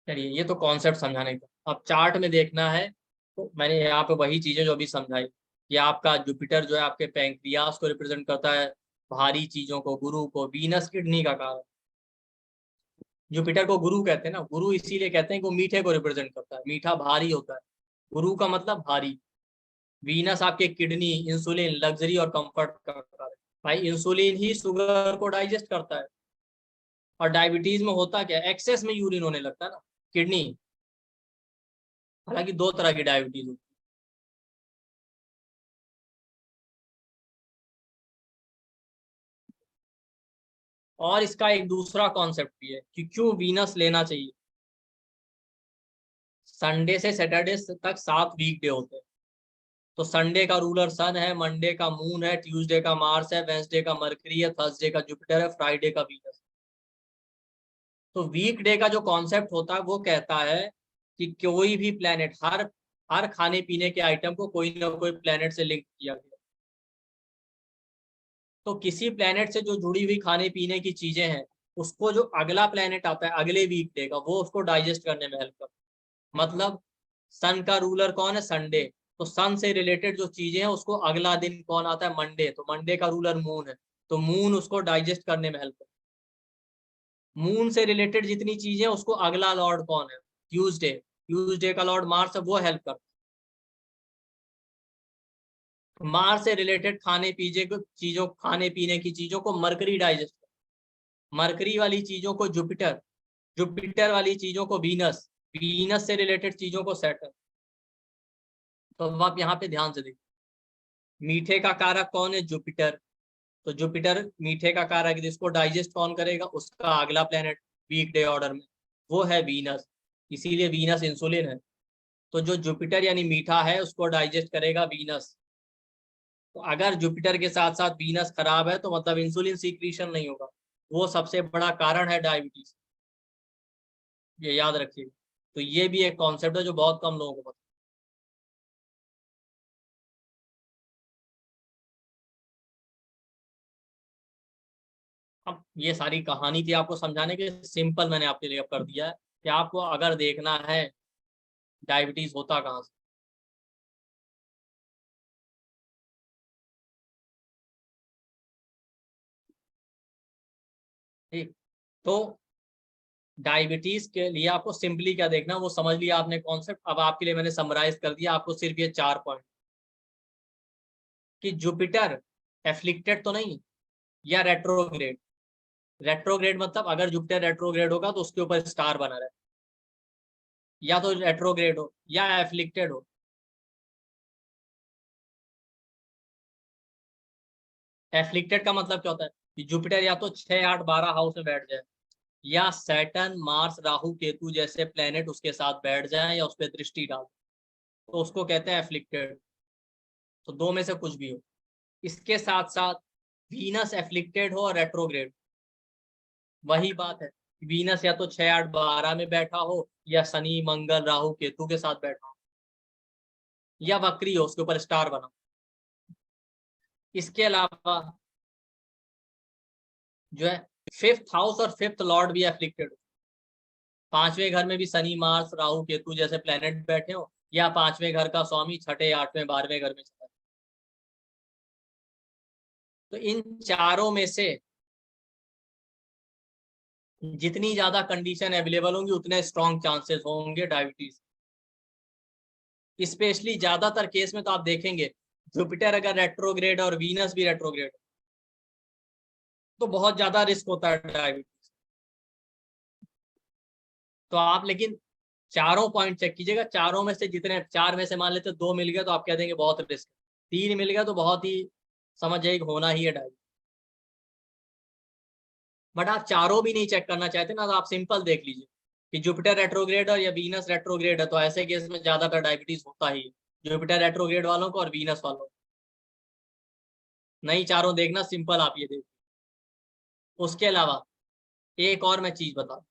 B: चलिए, ये तो कॉन्सेप्ट समझाने का। अब चार्ट में देखना है तो मैंने यहाँ पे वही चीजें जो अभी समझाई कि आपका जुपिटर जो है आपके पैंक्रियास को रिप्रेजेंट करता है, भारी चीजों को, गुरु को। वीनस किडनी का कारक। जुपिटर को गुरु कहते हैं ना, गुरु इसीलिए कहते हैं कि वो मीठे को रिप्रेजेंट करता है, मीठा भारी होता है। गुरु का मतलब भारी। वीनस आपके किडनी, इंसुलिन, लग्जरी और कंफर्ट का कारक। भाई इंसुलिन ही शुगर को डाइजेस्ट करता है। और डायबिटीज में होता क्या है, एक्सेस में यूरिन होने लगता है ना, किडनी। हालांकि दो तरह की डायबिटीज होती है। और इसका एक दूसरा कॉन्सेप्ट भी है कि क्यों वीनस लेना चाहिए। संडे से सैटरडे तक 7 वीकडे होते हैं। तो संडे का रूलर सन है, मंडे का मून है, ट्यूसडे का मार्स है, वेंसडे का मरकरी है, थर्सडे का जुपिटर है, फ्राइडे का वीनस। तो वीकडे का जो कॉन्सेप्ट होता है वो कहता है कि कोई भी प्लेनेट, हर हर खाने पीने के आइटम को कोई ना कोई प्लेनेट से लिंक किया गया। तो किसी प्लेनेट से जो जुड़ी हुई खाने पीने की चीजें हैं, उसको जो अगला प्लेनेट आता है अगले वीकडे का, वो उसको डाइजेस्ट करने में हेल्प करता है। मतलब सन का रूलर कौन है, संडे। तो सन से रिलेटेड जो चीजें हैं उसको अगला दिन कौन आता है, मंडे। तो मंडे का रूलर मून है, तो मून उसको डाइजेस्ट करने में हेल्प करता है। मून से रिलेटेड जितनी चीजें उसको अगला लॉर्ड कौन है, ट्यूसडे। ट्यूसडे का लॉर्ड मार्स है, वो हेल्प करता है। मार्स से रिलेटेड खाने पीने को चीजों, खाने पीने की चीजों को मरकरी डाइजेस्ट, मरकरी वाली चीजों को जुपिटर, जुपिटर वाली चीजों को वीनस, वीनस से रिलेटेड चीजों को सैटर्न। तो अब आप यहाँ पे ध्यान से देखिए, मीठे का कारक कौन है, जुपिटर। तो जुपिटर मीठे का कारक, जिसको डाइजेस्ट कौन करेगा, उसका अगला प्लेनेट वीकडे ऑर्डर में, वो है वीनस। इसीलिए वीनस इंसुलिन है। तो जो जुपिटर यानी मीठा है उसको डाइजेस्ट करेगा वीनस। तो अगर जुपिटर के साथ साथ वीनस खराब है तो मतलब इंसुलिन सीक्रीशन नहीं होगा, वो सबसे बड़ा कारण है डायबिटीज। ये याद रखिए। तो ये भी एक कॉन्सेप्ट है जो बहुत कम लोगों को पता। अब ये सारी कहानी थी आपको समझाने के, सिंपल मैंने आपके लिए अब कर दिया है कि आपको अगर देखना है डायबिटीज होता कहाँ से। ठीक। तो डायबिटीज के लिए आपको सिंपली क्या देखना, वो समझ लिया आपने कॉन्सेप्ट। अब आपके लिए मैंने समराइज कर दिया, आपको सिर्फ ये 4 पॉइंट कि जुपिटर एफ्लिक्टेड तो नहीं या रेट्रोग्रेड। रेट्रोग्रेड मतलब अगर जुपिटर रेट्रोग्रेड होगा तो उसके ऊपर स्टार बना रहे, या तो रेट्रोग्रेड हो या एफ्लिक्टेड हो। एफ्लिक्टेड का मतलब क्या होता है कि जुपिटर या तो 6, 8, 12 हाउस में बैठ जाए, या सैटर्न, मार्स, राहु, केतु जैसे प्लेनेट उसके साथ बैठ जाए या उस पर दृष्टि डाल, तो उसको कहते हैं एफ्लिक्टेड। तो दो में से कुछ भी हो। इसके साथ साथ वीनस एफ्लिक्टेड हो और रेट्रोग्रेड, वही बात है। वीनस या तो 6, 8, 12 में बैठा हो, या शनि, मंगल, राहु, केतु के साथ बैठा हो, या वक्री हो, उसके ऊपर स्टार बना। इसके अलावा जो है फिफ्थ हाउस और फिफ्थ लॉर्ड भी एफ्लिक्टेड हो। 5वें घर में भी शनि, मार्स, राहु, केतु जैसे प्लेनेट बैठे हो, या 5वें घर का स्वामी 6, 8वें, 12वें घर में चला। तो इन चारों में से जितनी ज्यादा कंडीशन अवेलेबल होंगी उतने स्ट्रॉन्ग चांसेस होंगे डायबिटीज। स्पेशली ज्यादातर केस में तो आप देखेंगे जुपिटर अगर रेट्रोग्रेड और वीनस भी रेट्रोग्रेड तो बहुत ज्यादा रिस्क होता है डायबिटीज। तो आप लेकिन चारों पॉइंट चेक कीजिएगा, चारों में से जितने, 4 में से मान लेते 2 मिल गया तो आप कह देंगे बहुत रिस्क, 3 मिल गया तो बहुत ही समझ जाइए होना ही है डायबिटीज। बट आप चारों भी नहीं चेक करना चाहते ना, तो आप सिंपल देख लीजिए कि जुपिटर रेट्रोग्रेड और या वीनस रेट्रोग्रेड है, तो ऐसे केस में ज्यादातर डायबिटीज होता ही है, जुपिटर रेट्रोग्रेड वालों को और वीनस वालों को। नहीं चारों देखना, सिंपल आप ये देखिए। उसके अलावा एक और मैं चीज बता,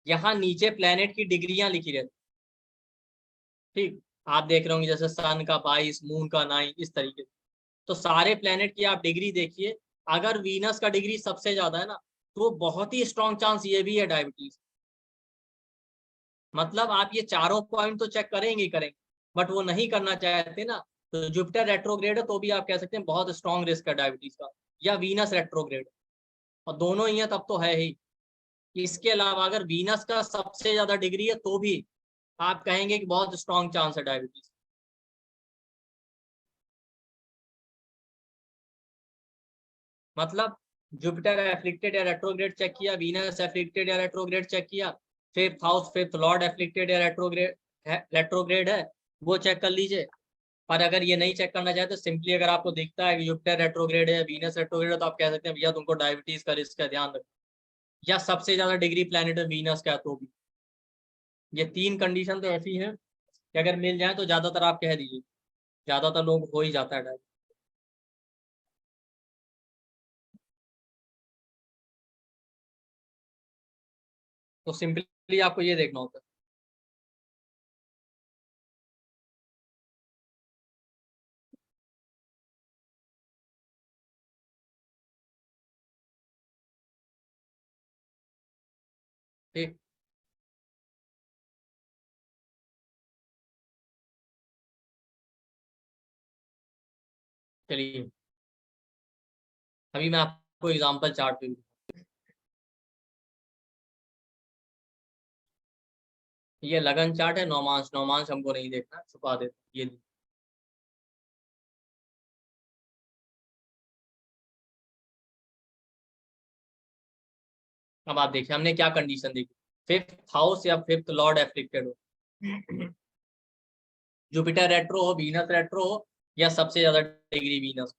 B: यहाँ नीचे प्लेनेट की डिग्रियां लिखी रहती। ठीक, आप देख रहे होंगे जैसे सन का 22, मून का 9, इस तरीके से। तो सारे प्लेनेट की आप डिग्री देखिए, अगर वीनस का डिग्री सबसे ज्यादा है ना, तो बहुत ही स्ट्रॉन्ग चांस ये भी है डायबिटीज। मतलब आप ये चारों पॉइंट तो चेक करेंगे ही करेंगे, बट वो नहीं करना चाहते ना, तो जुपिटर रेट्रोग्रेड है तो भी आप कह सकते हैं बहुत स्ट्रॉन्ग रिस्क है डायबिटीज का, या वीनस रेट्रोग्रेड, और दोनों ही है तब तो है ही। इसके अलावा अगर वीनस का सबसे ज्यादा डिग्री है तो भी आप कहेंगे कि बहुत स्ट्रॉन्ग चांस है डायबिटीज। मतलब जुपिटर एफ्लिक्टेड या रेट्रोग्रेड चेक किया, वीनस एफ्लिक्टेड या रेट्रोग्रेड चेक किया, fifth house fifth Lord afflicted या रेट्रोग्रेड है, वो चेक कर लीजिए। पर अगर ये नहीं चेक करना चाहे तो सिंपली अगर आपको दिखता है कि जुपिटर रेट्रोग्रेड है या वीनस रेट्रोग्रेड है, तो आप कह सकते हैं भैया तुमको डायबिटीज का रिस्क है, ध्यान रखो। या सबसे ज्यादा डिग्री प्लैनेट वीनस का है तो भी। ये तीन कंडीशन तो ऐसी हैं कि अगर मिल जाए तो ज्यादातर आप कह दीजिए, ज्यादातर लोग हो ही जाता है डायबिटीज। तो सिंपली आपको ये देखना होता है। ठीक, चलिए अभी मैं आपको एग्जांपल चार्ट पे, ये लगन चार्ट है, नौमांश, नौमांश हमको नहीं देखना, छुपा देते ये। अब आप देखिए हमने क्या कंडीशन देखी, फिफ्थ हाउस या फिफ्थ लॉर्ड एफ्लिक्टेड हो, जुपिटर रेट्रो हो, वीनस रेट्रो हो, या सबसे ज्यादा डिग्री वीनस।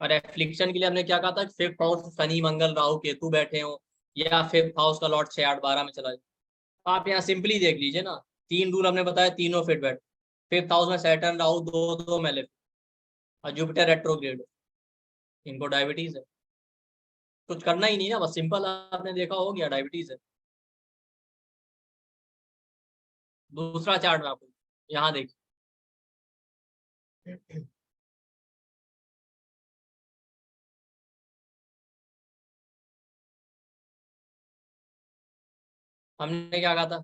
B: और एफ्लिक्शन के लिए हमने क्या कहा था, फिफ्थ हाउस शनि मंगल राहु केतु बैठे हो, या फिफ्थ हाउस का लॉर्ड 6 8 12 में चला जाए। आप यहाँ सिंपली देख लीजिए ना, तीन रूल हमने बताया, तीनों फिट बैठ। फिफ्थ हाउस में सैटर्न राहु दो दो मेलेफ, और जुपिटर रेट्रोग्रेड, इनको डायबिटीज है। कुछ करना ही नहीं ना, बस सिंपल आपने देखा हो गया डायबिटीज है। दूसरा चार्ट में आपको यहाँ देखिए, हमने क्या कहा था,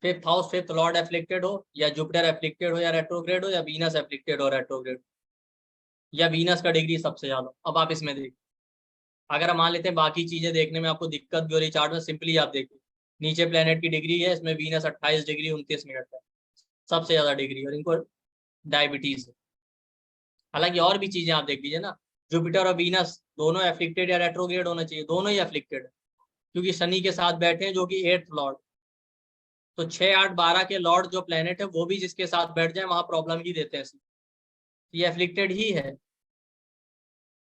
B: fifth house fifth Lord afflicted हो, या जुपिटर एफ्लिक्टेड हो या रेट्रोग्रेड हो, या वीनस एफ्लिक्टेड हो रेट्रोग्रेड, या वीनस का डिग्री सबसे ज्यादा। अब आप इसमें देखिए, अगर हम मान लेते हैं बाकी चीजें देखने में आपको दिक्कत भी हो रही चार्ट में, सिंपली आप देखिए नीचे प्लेनेट की डिग्री है, इसमें वीनस 28 डिग्री 29 मिनट है, सबसे ज्यादा डिग्री, और इनको डायबिटीज है। हालांकि और भी चीजें आप देख लीजिए ना, जुपिटर और वीनस दोनों एफ्लिक्टेड या रेट्रोग्रेड होना चाहिए, दोनों ही एफ्लिक्टेड है, क्योंकि शनि के साथ बैठे हैं जो कि 8th लॉर्ड। तो 6 8 12 के लॉर्ड जो प्लेनेट है वो भी जिसके साथ बैठ जाए वहां प्रॉब्लम ही देते हैं, ये एफ्लिक्टेड ही है।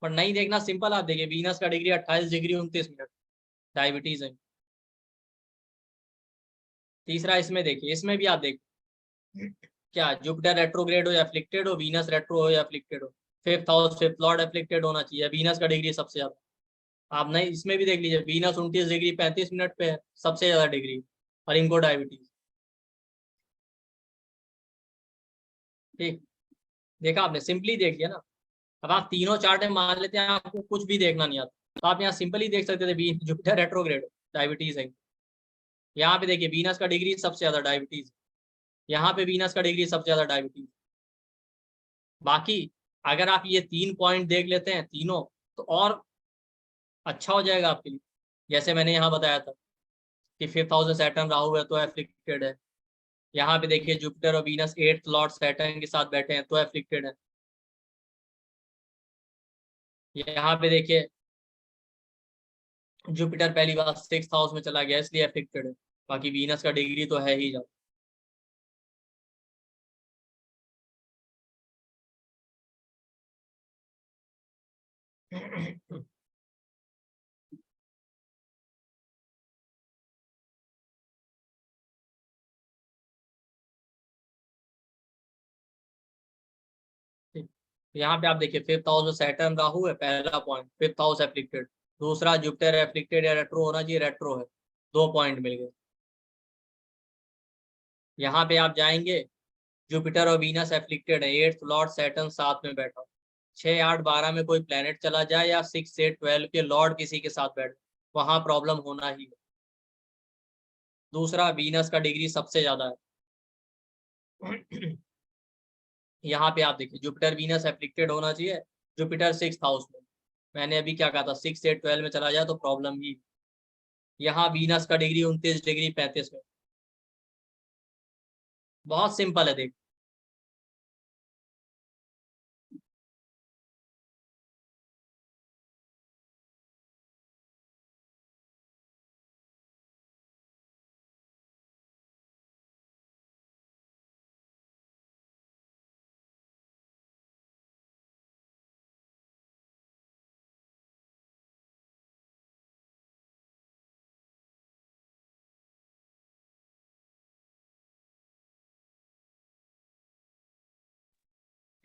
B: पर नहीं देखना, सिंपल आप देखिए वीनस का डिग्री 28 डिग्री 29 मिनट, डायबिटीज है। तीसरा इसमें देखिए, इसमें भी आप देखिए क्या, जुपिटर रेट्रोग्रेड हो या एफ्लिक्टेड हो, वीनस रेट्रो हो या एफ्लिक्टेड हो, fifth house fifth Lord afflicted होना चाहिए, वीनस का डिग्री सबसे ज्यादा। आप नहीं, इसमें भी देख लीजिए वीनस 29 डिग्री 35 मिनट पे है, सबसे ज्यादा डिग्री, और इनको डायबिटीज। ठीक, देखा आपने, सिंपली देख लिया ना। अब आप तीनों चार्ट में मान लेते हैं आपको कुछ भी देखना नहीं आता, तो आप यहाँ सिंपली देख सकते थे जुपिटर रेट्रोग्रेड डायबिटीज है। यहाँ पे देखिए वीनस का डिग्री सबसे ज्यादा डायबिटीज, यहाँ पे वीनस का डिग्री सबसे ज्यादा डायबिटीज। बाकी अगर आप ये तीन पॉइंट देख लेते हैं तीनों, तो और अच्छा हो जाएगा आपके लिए। जैसे मैंने यहाँ बताया था कि फिफ्थ हाउस में सैटर्न राहु है तो एफ्लिक्टेड है, यहाँ पे देखिए जुपिटर और वीनस 8th लॉर्ड सैटर्न के साथ बैठे हैं तो एफ्लिक्टेड है। यहाँ पे देखिए जुपिटर पहली बार 6th हाउस में चला गया इसलिए एफ्लिक्टेड है, बाकी वीनस का डिग्री तो है ही ज्यादा। ठीक। यहाँ पे आप देखिए फिफ्थ हाउस में सैटर्न राहु है, पहला पॉइंट फिफ्थ हाउस एफ्लिक्टेड। दूसरा जुपिटर एफ्लिक्टेड या रेट्रो होना चाहिए, रेट्रो है, 2 पॉइंट मिल गए। यहाँ पे आप जाएंगे, जुपिटर और वीनस एफ्लिक्टेड है, 8th लॉर्ड सैटर्न साथ में बैठा, 6, 8, 12 में कोई प्लेनेट चला जाए या 6 से 12 के लॉर्ड किसी के साथ बैठ, वहां प्रॉब्लम होना ही है। दूसरा, वीनस का डिग्री सबसे ज्यादा है। यहाँ पे आप देखिए, जुपिटर वीनस एप्लिक्टेड होना चाहिए। जुपिटर 6th हाउस में, मैंने अभी क्या कहा था, 6 से 12 में चला जाए तो प्रॉब्लम ही। यहाँ वीनस का डिग्री 29 डिग्री 35 में। बहुत सिंपल है, देख।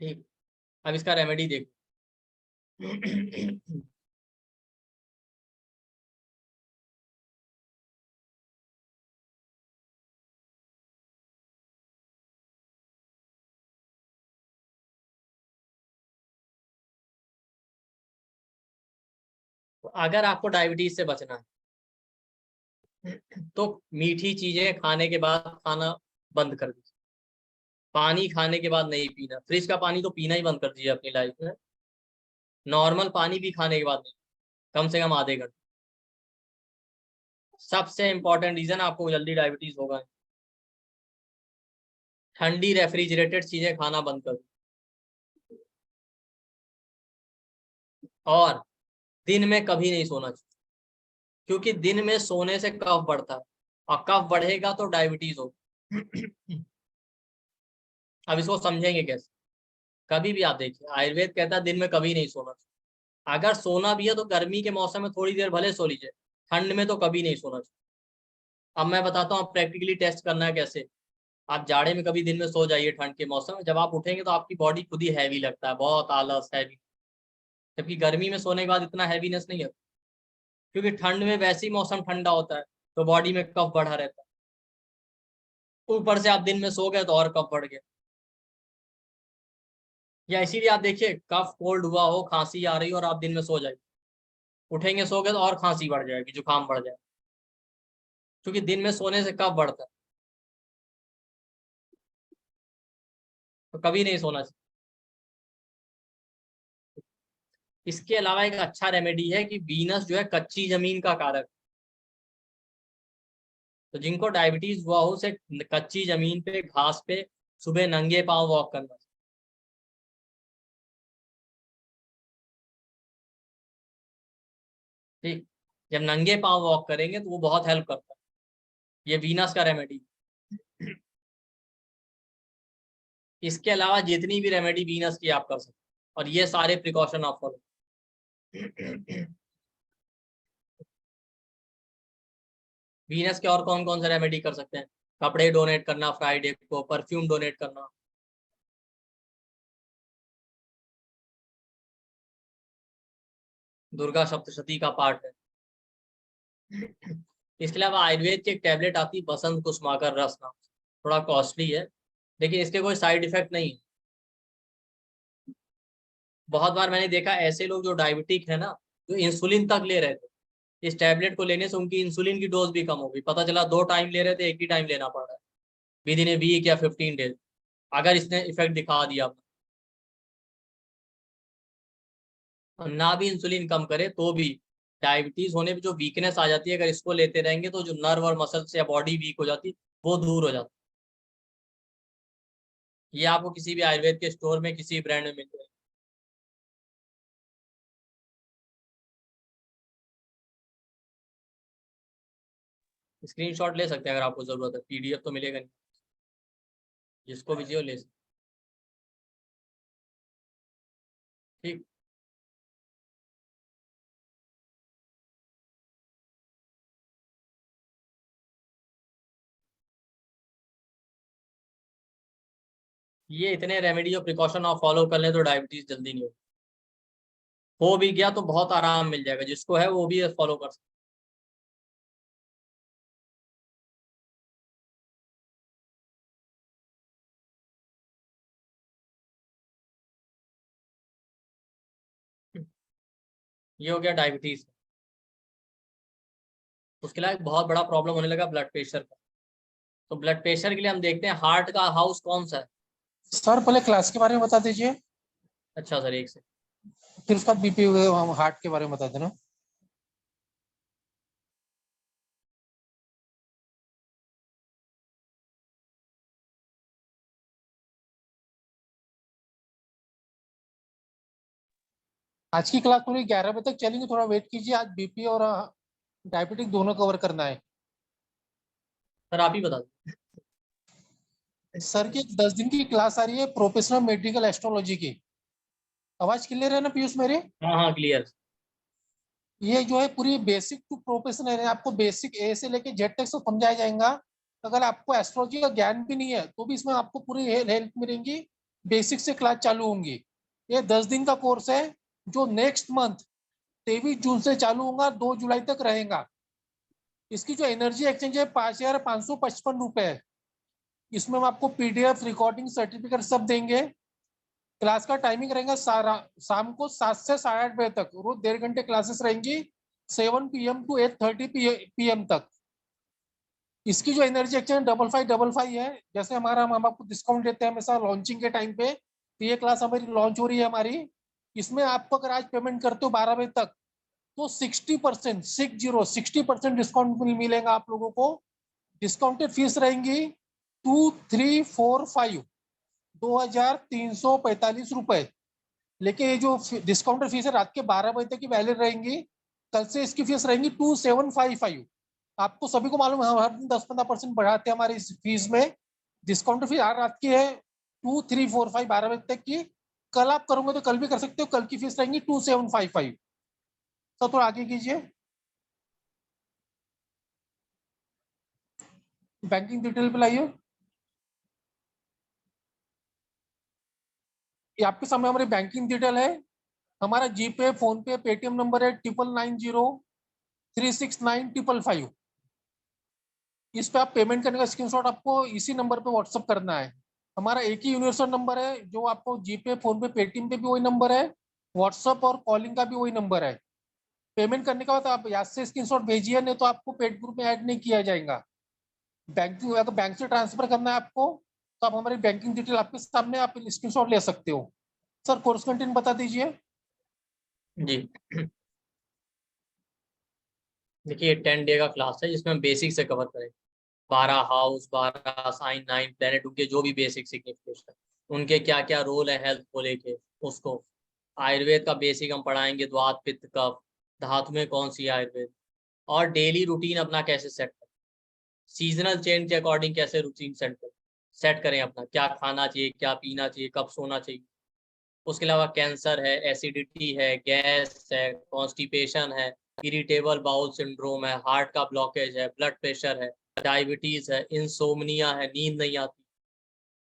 B: ठीक, अब इसका रेमेडी देख। अगर आपको डायबिटीज से बचना है तो मीठी चीजें खाने के बाद खाना बंद कर दीजिए। पानी खाने के बाद नहीं पीना, फ्रिज का पानी तो पीना ही बंद कर दीजिए अपनी लाइफ में। नॉर्मल पानी भी खाने के बाद नहीं, कम से कम आधे घंटे। सबसे इंपॉर्टेंट रीजन आपको जल्दी डायबिटीज होगा, ठंडी रेफ्रिजरेटेड चीजें खाना बंद कर दो। और दिन में कभी नहीं सोना चाहिए, क्योंकि दिन में सोने से कफ बढ़ता है, और कफ बढ़ेगा तो डायबिटीज होगा। अब इसको समझेंगे कैसे। कभी भी आप देखिए, आयुर्वेद कहता है दिन में कभी नहीं सोना चाहिए। अगर सोना भी है तो गर्मी के मौसम में थोड़ी देर भले सो लीजिए, ठंड में तो कभी नहीं सोना चाहिए। अब मैं बताता हूँ प्रैक्टिकली टेस्ट करना है कैसे। आप जाड़े में कभी दिन में सो जाइए, ठंड के मौसम में जब आप उठेंगे तो आपकी बॉडी खुद ही हैवी लगता है, बहुत आलस हैवी। जबकि गर्मी में सोने के बाद इतना हैवीनेस नहीं है, क्योंकि ठंड में वैसे ही मौसम ठंडा होता है, तो बॉडी में कफ बढ़ा रहता है। ऊपर से आप दिन में सो गए तो और कफ बढ़ गया। या इसीलिए आप देखिए, कफ कोल्ड हुआ हो, खांसी आ रही हो और आप दिन में सो जाइए, उठेंगे सो गए तो और खांसी बढ़ जाएगी, जुकाम बढ़ जाएगा, क्योंकि दिन में सोने से कफ बढ़ता है। तो कभी नहीं सोना चाहिए। इसके अलावा एक अच्छा रेमेडी है कि वीनस जो है कच्ची जमीन का कारक। तो जिनको डायबिटीज हुआ हो उसे कच्ची जमीन पे, घास पे सुबह नंगे पांव वॉक करना। ठीक, जब नंगे पांव वॉक करेंगे तो वो बहुत हेल्प करता है। ये वीनस का रेमेडी। इसके अलावा जितनी भी रेमेडी वीनस की आप कर सकते हैं, और ये सारे प्रिकॉशन आप फॉलो। वीनस के और कौन कौन से रेमेडी कर सकते हैं? कपड़े डोनेट करना फ्राइडे को, परफ्यूम डोनेट करना। दुर्गा सप्तशती का पार्ट है। इसके अलावा आयुर्वेद की एक टैबलेट आती है, बसंत कुसुमाकर रस नाम से। थोड़ा कॉस्टली है, लेकिन इसके कोई साइड इफेक्ट नहीं है। बहुत बार मैंने देखा ऐसे लोग जो डायबिटिक है ना, जो इंसुलिन तक ले रहे थे, इस टैबलेट को लेने से उनकी इंसुलिन की डोज भी कम हो गई। पता चला 2 टाइम ले रहे थे, एक ही टाइम लेना पड़ रहा है विद इन ए वीक या 15 डेज, अगर इसने इफेक्ट दिखा दिया। और ना भी इंसुलिन कम करे तो भी डायबिटीज होने पे जो वीकनेस आ जाती है, अगर इसको लेते रहेंगे तो जो नर्व और मसल्स या बॉडी वीक हो जाती, वो दूर हो जाती। ये आपको किसी भी आयुर्वेद के स्टोर में, किसी ब्रांड में मिल जाएगी। स्क्रीनशॉट ले सकते हैं अगर आपको जरूरत है, पीडीएफ तो मिलेगा नहीं, जिसको भी चाहिए ले सकते। ठीक, ये इतने रेमेडी और प्रिकॉशन आप फॉलो कर लें तो डायबिटीज जल्दी नहीं हो भी गया तो बहुत आराम मिल जाएगा, जिसको है वो भी फॉलो कर सकते। ये हो गया डायबिटीज। उसके अलावा एक बहुत बड़ा प्रॉब्लम होने लगा ब्लड प्रेशर का। तो ब्लड प्रेशर के लिए हम देखते हैं हार्ट का हाउस कौन सा है।
C: सर पहले क्लास के बारे में बता दीजिए,
B: अच्छा सर, एक से
C: फिर उसके बाद बीपी हार्ट के बारे में बता देना। आज की क्लास पूरी 11 बजे तक चलेंगे, थोड़ा वेट कीजिए। आज बीपी और डायबिटिक दोनों कवर करना है।
B: सर आप ही बता दो।
C: सर की 10 दिन की क्लास आ रही है प्रोफेशनल मेडिकल एस्ट्रोलॉजी की। आवाज क्लियर है ना पीयूष मेरे?
B: हाँ हाँ क्लियर।
C: ये जो है पूरी बेसिक टू प्रोफेशनल है, आपको बेसिक ए से लेके जेड तक सब समझाया जाएगा। अगर आपको एस्ट्रोलॉजी का ज्ञान भी नहीं है तो भी इसमें आपको पूरी हेल्प मिलेंगी। बेसिक से क्लास चालू होंगी। ये 10 दिन का कोर्स है जो नेक्स्ट मंथ 23 जून से चालू होगा, 2 जुलाई तक रहेगा। इसकी जो एनर्जी एक्सचेंज है 5,555 रुपए है। इसमें हम आपको पीडीएफ रिकॉर्डिंग सर्टिफिकेट सब देंगे। क्लास का टाइमिंग रहेगा सारा शाम को 7 से 8:30 बजे तक, रोज 1.5 घंटे क्लासेस रहेंगी, 7 PM to 8:30 PM तक। इसकी जो एनर्जी एक्सचेंज 5555 है, जैसे हमारा हम आपको डिस्काउंट देते हैं हमेशा लॉन्चिंग के टाइम पे, तो ये क्लास हमारी लॉन्च हो रही है हमारी। इसमें आपको अगर आज पेमेंट करते हो 12 बजे तक तो 60% डिस्काउंट मिलेगा आप लोगों को। डिस्काउंटेड फीस रहेंगी 2345 2,345 रुपए। लेकिन ये जो डिस्काउंटेड फीस है रात के 12 बजे तक की वैलिड रहेंगी। कल से इसकी फीस रहेंगी 2755। आपको सभी को मालूम है हम हर दिन 10-15% बढ़ाते हैं हमारी इस फीस में। डिस्काउंटेड फीस आज रात की है 2345 12 बजे तक की। कल आप करोगे तो कल भी कर सकते हो, कल की फीस रहेंगी 2755। तो थोड़ा आगे कीजिए। बैंकिंग डिटेल पे लाइए। ये आपके सामने हमारी बैंकिंग डिटेल है। हमारा जीपे, फोन पे, पेटीएम नंबर है 9990369555। इस पे आप पेमेंट करने का स्क्रीनशॉट आपको इसी नंबर पे व्हाट्सअप करना है। हमारा एक ही यूनिवर्सल नंबर है, जो आपको जीपे, फोन पे, पेटीएम पे भी वही नंबर है, व्हाट्सअप और कॉलिंग का भी वही नंबर है। पेमेंट करने के बाद आप याद से स्क्रीनशॉट भेजिए, नहीं तो आपको पेड ग्रुप में ऐड नहीं किया जाएगा। बैंकिंग अगर बैंक से ट्रांसफर करना है आपको तो आप हमारी बैंकिंग डिटेल आपके सामने आप स्क्रीनशॉट ले सकते हो। सर कोर्स कंटेंट बता दीजिए।
B: जी देखिए 10 डे का क्लास है जिसमें हम बेसिक से कवर करेंगे। 12 हाउस, 12 साइन, 9 प्लेनेट, उनके जो भी बेसिक सिग्निफिकेशन, उनके क्या क्या रोल है हेल्थ को लेके उसको। आयुर्वेद का बेसिक हम पढ़ाएंगे, द्वात पित्त कफ, धातु में कौन सी आयुर्वेद, और डेली रूटीन अपना कैसे सेट करें, सीजनल चेंज के अकॉर्डिंग कैसे रूटीन सेट करें अपना, क्या खाना चाहिए, क्या पीना चाहिए, कब सोना चाहिए। उसके अलावा कैंसर है, एसिडिटी है, गैस है, कॉन्स्टिपेशन है, इरिटेबल बाउल सिंड्रोम है, हार्ट का ब्लॉकेज है, ब्लड प्रेशर है, डायबिटीज है, इंसोमनिया है, नींद नहीं आती,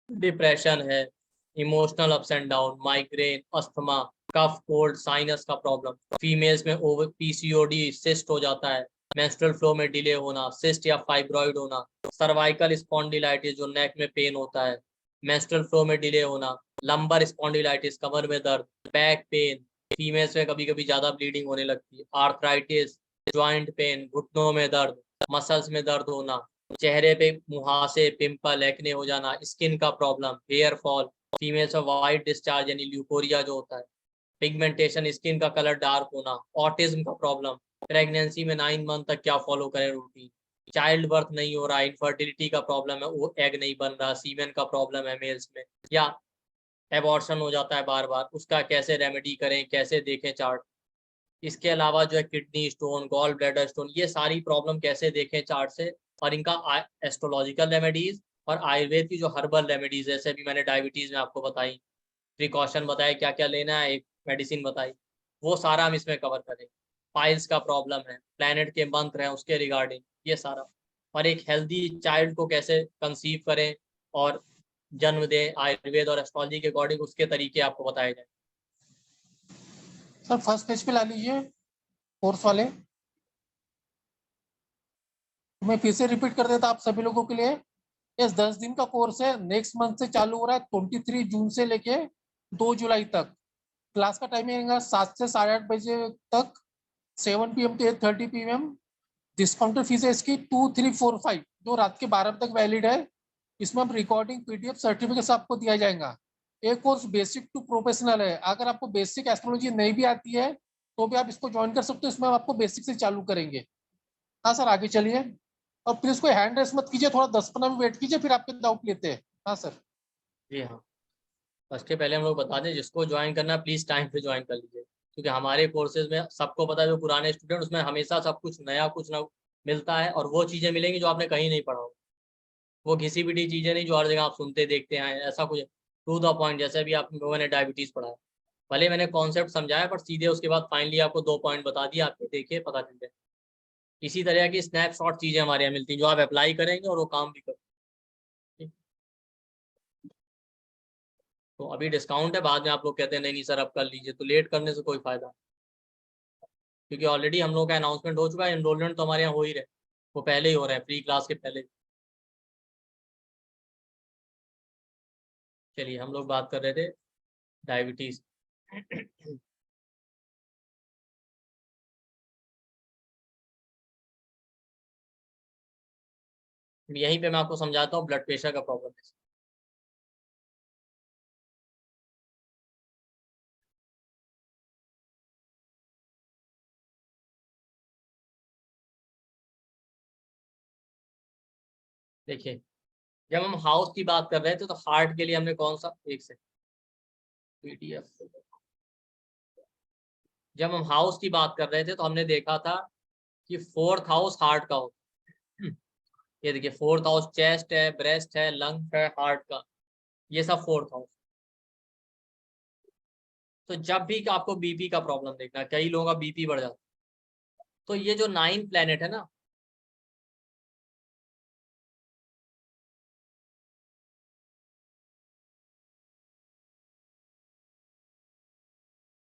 B: डिप्रेशन है, emotional ups and down, migraine, asthma, cough, cold, sinus का प्रॉब्लम, फीमेल्स में ओवर पीसीओडी, सिस्ट हो जाता है, मेंस्ट्रुअल फ्लो में डिले होना, सिस्ट या फाइब्रॉइड होना, सर्वाइकल स्पॉन्डिलाइटिस जो नेक में पेन होता है, मेंस्ट्रुअल फ्लो में डिले होना, लंबर स्पॉन्डिलाइटिस कमर में दर्द, बैक पेन, फीमेल्स में कभी कभी ज्यादा ब्लीडिंग होने लगती है, आर्थराइटिस, ज्वाइंट पेन, घुटनों में दर्द, मसल्स में दर्द होना, चेहरे पे मुहासे, पिंपल, एक्ने हो जाना, स्किन का प्रॉब्लम, हेयर फॉल, फीमेल्स में वाइट डिस्चार्ज यानी ल्यूकोरिया जो होता है, पिगमेंटेशन, स्किन का कलर डार्क होना, ऑटिज्म का प्रॉब्लम, प्रेगनेंसी में 9 मंथ तक क्या फॉलो करें रूटीन, चाइल्ड बर्थ नहीं हो रहा, इनफर्टिलिटी का प्रॉब्लम है, वो एग नहीं बन रहा, सीमेन का प्रॉब्लम है मेल्स में, या एबॉर्शन हो जाता है बार बार, उसका कैसे रेमेडी करें, कैसे देखें चार्ट। इसके अलावा जो है kidney stone, gall bladder stone, ये सारी प्रॉब्लम कैसे देखें चार्ट से, और इनका एस्ट्रोलॉजिकल रेमेडीज और आयुर्वेद की जो हर्बल रेमेडीज, जैसे अभी मैंने डायबिटीज में आपको बताई, प्रिकॉशन बताया क्या क्या लेना है, एक मेडिसिन बताई, वो सारा हम इसमें कवर करेंगे। फाइल्स का प्रॉब्लम है, प्लैनेट के मंत्र हैं उसके रिगार्डिंग, ये सारा, और एक हेल्दी चाइल्ड को कैसे कंसीव करें और जन्म दें आयुर्वेद और एस्ट्रोलॉजी के अकॉर्डिंग, उसके तरीके आपको बताए जाए।
C: सर फर्स्ट पेज पे ला लीजिए कोर्स वाले। मैं फिर से रिपीट कर देता आप सभी लोगों के लिए। ये 10 दिन का कोर्स है, नेक्स्ट मंथ से चालू हो रहा है, 23 जून से लेके 2 जुलाई तक। क्लास का टाइमिंग है 7 से 8:30 बजे तक, 7 PM to 8:30 PM। Discounted fees है इसकी 2345 जो रात के 12 तक वैलिड है। इसमें हम रिकॉर्डिंग PDF सर्टिफिकेट आपको दिया जाएगा। एक कोर्स बेसिक टू प्रोफेशनल है, अगर आपको बेसिक एस्ट्रोलॉजी नहीं भी आती है तो भी आप इसको ज्वाइन कर सकते हो। इसमें हम आपको बेसिक से चालू करेंगे। हाँ सर, आगे चलिए। और प्लीज कोई हैंड रेस मत कीजिए, थोड़ा 10-15 मिनट वेट कीजिए, फिर आपके डाउट लेते हैं। हाँ सर।
B: जी हाँ, फर्स्ट के पहले हम लोग बता दें, जिसको ज्वाइन करना प्लीज टाइम पे ज्वाइन कर लीजिए, क्योंकि हमारे कोर्सेज में सबको पता है, जो पुराने स्टूडेंट, उसमें हमेशा सब कुछ नया कुछ ना मिलता है, और वो चीजें मिलेंगी जो आपने कहीं नहीं पढ़ा हो। वो घिसी पिटी चीजें नहीं जो हर जगह आप सुनते देखते हैं, ऐसा कुछ टू द पॉइंट। जैसे भी आप लोगों ने डायबिटीज पढ़ा है, भले मैंने कॉन्सेप्ट समझाया पर सीधे उसके बाद फाइनली आपको 2 पॉइंट बता दिया, आपके देखिए पता चल जाए। इसी तरह की स्नैपशॉट चीजें हमारे यहाँ मिलती हैं जो आप अप्लाई करेंगे और वो काम भी करेंगे। तो अभी डिस्काउंट है, बाद में आप लोग कहते हैं नहीं नहीं सर अब कर लीजिए, तो लेट करने से कोई फायदा नहीं, क्योंकि ऑलरेडी हम लोग का अनाउंसमेंट हो चुका है। एनरोलमेंट तो हमारे यहाँ हो ही रहे, वो पहले ही हो रहा है, प्री क्लास के पहले। चलिए, हम लोग बात कर रहे थे डायबिटीज। यहीं पे मैं आपको समझाता हूँ ब्लड प्रेशर का प्रॉब्लम है। देखिए, जब हम हाउस की बात कर रहे थे तो हार्ट के लिए हमने कौन सा, एक से PDF, जब हम हाउस की बात कर रहे थे तो हमने देखा था कि 4th हाउस हार्ट का होता है। ये देखिए, 4th हाउस चेस्ट है, ब्रेस्ट है, लंग है, हार्ट का, ये सब 4th हाउस। तो जब भी आपको बीपी का प्रॉब्लम देखना है, कई लोगों का बीपी बढ़ जाता है, तो ये जो 9 प्लेनेट है ना,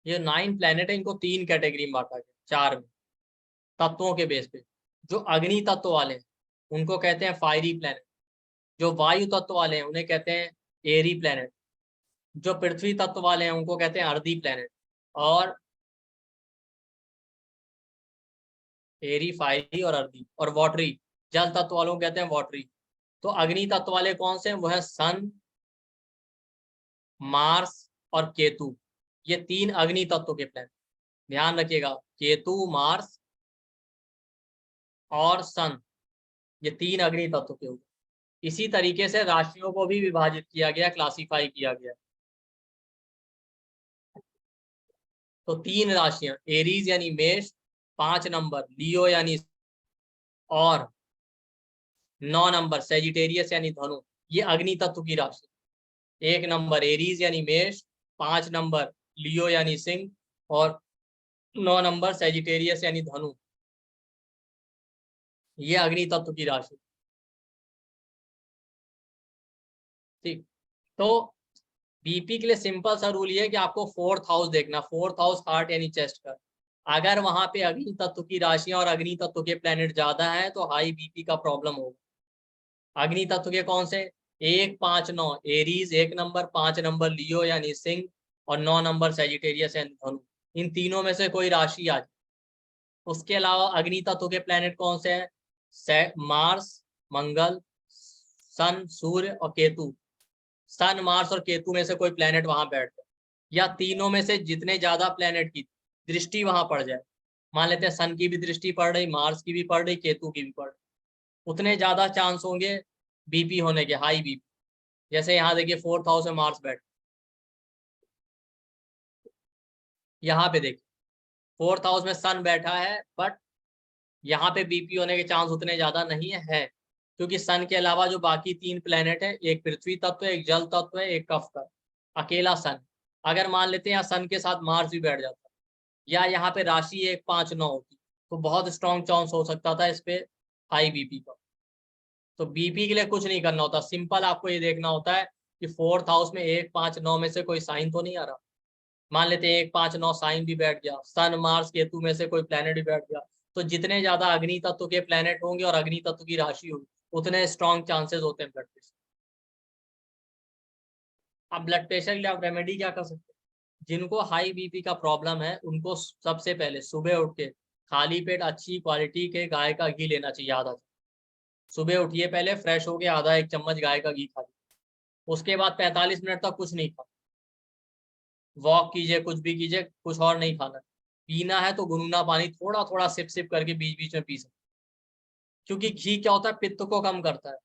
B: ये 9 प्लेनेट है, इनको 3 कैटेगरी में बांटा गया, 4 में, तत्वों के बेस पे। जो अग्नि तत्व वाले हैं उनको कहते हैं फायरी प्लेनेट, जो वायु तत्व वाले हैं उन्हें कहते हैं एरी प्लेनेट, जो पृथ्वी तत्व वाले हैं उनको कहते हैं अर्दी प्लेनेट, और एरी, फायरी और अर्दी, और वाटरी, जल तत्व वालों को कहते हैं वाटरी। तो अग्नि तत्व वाले कौन से हैं? वो है सन, मार्स और केतु। ये 3 अग्नि तत्व के प्लेनेट, ध्यान रखिएगा, केतु, मार्स और सन, ये 3 अग्नि तत्व के होंगे। इसी तरीके से राशियों को भी विभाजित किया गया, क्लासिफाई किया गया। तो 3 राशियां, एरीज यानी मेष, 5 नंबर लियो यानी, और 9 नंबर सेजिटेरियस यानी धनु, ये अग्नि तत्व की राशि। 1 नंबर एरीज यानी मेष, 5 नंबर लियो यानी सिंह, और 9 नंबर सेजिटेरियस यानी धनु, ये अग्नि तत्व की राशि। ठीक, तो बीपी के लिए सिंपल सा रूल ये है कि आपको 4th हाउस देखना, 4th हाउस हार्ट यानी चेस्ट का। अगर वहां पे अग्नि तत्व की राशियां और अग्नि तत्व के प्लेनेट ज्यादा हैं तो हाई बीपी का प्रॉब्लम होगा। अग्नि तत्व के कौन से? 1, 5, 9 एरीज 1 नंबर, 5 नंबर लियो यानी सिंह, और 9 नंबर सेजिटेरियस यानी धनु। इन तीनों में से कोई राशि आ जाए। उसके अलावा अग्नि तत्व के प्लेनेट कौन से हैं? मार्स, मंगल, सन, सूर्य और केतु। सन, मार्स और केतु में से कोई प्लेनेट वहां बैठ जाए, या तीनों में से जितने ज्यादा प्लेनेट की दृष्टि वहां पड़ जाए, मान लेते हैं सन की भी दृष्टि पड़ रही, मार्स की भी पड़ रही, केतु की भी पड़ रही, उतने ज्यादा चांस होंगे बीपी होने के, हाई बीपी। जैसे यहाँ देखिए 4th हाउस में मार्स बैठ, यहाँ पे देखिए 4th हाउस में सन बैठा है, बट यहाँ पे बीपी होने के चांस उतने ज्यादा नहीं है, क्योंकि सन के अलावा जो बाकी 3 प्लेनेट है, एक पृथ्वी तत्व है, एक जल तत्व है, एक कफ का, अकेला सन। अगर मान लेते हैं यहाँ सन के साथ मार्स भी बैठ जाता, या यहाँ पे राशि 1, 5, 9 होती, तो बहुत स्ट्रॉन्ग चांस हो सकता था इस पे हाई बीपी का। तो बीपी के लिए कुछ नहीं करना होता, सिंपल आपको ये देखना होता है कि 4th हाउस में 1, 5, 9 में से कोई साइन तो नहीं आ रहा। मान लेते हैं 1, 5, 9 साइन भी बैठ गया, सन, मार्स, केतु में से कोई प्लेनेट भी बैठ गया, तो जितने ज्यादा अग्नि तत्व के प्लेनेट होंगे और अग्नि तत्व की राशि होगी, उतने स्ट्रॉन्ग चांसेस होते हैं ब्लड प्रेशर। अब ब्लड प्रेशर के लिए आप रेमेडी क्या कर सकते हैं? जिनको हाई बीपी का प्रॉब्लम है उनको सबसे पहले सुबह उठ के खाली पेट अच्छी क्वालिटी के गाय का घी लेना चाहिए आधा। सुबह उठिए, पहले फ्रेश होके आधा 1 चम्मच गाय का घी खा लीजिए। उसके बाद 45 मिनट तक कुछ नहीं खाना, वॉक कीजिए, कुछ भी कीजिए, कुछ और नहीं खाना। पीना है तो गुनगुना पानी थोड़ा थोड़ा सिप सिप करके बीच बीच में पी सकते, क्योंकि घी क्या होता है, पित्त को कम करता है।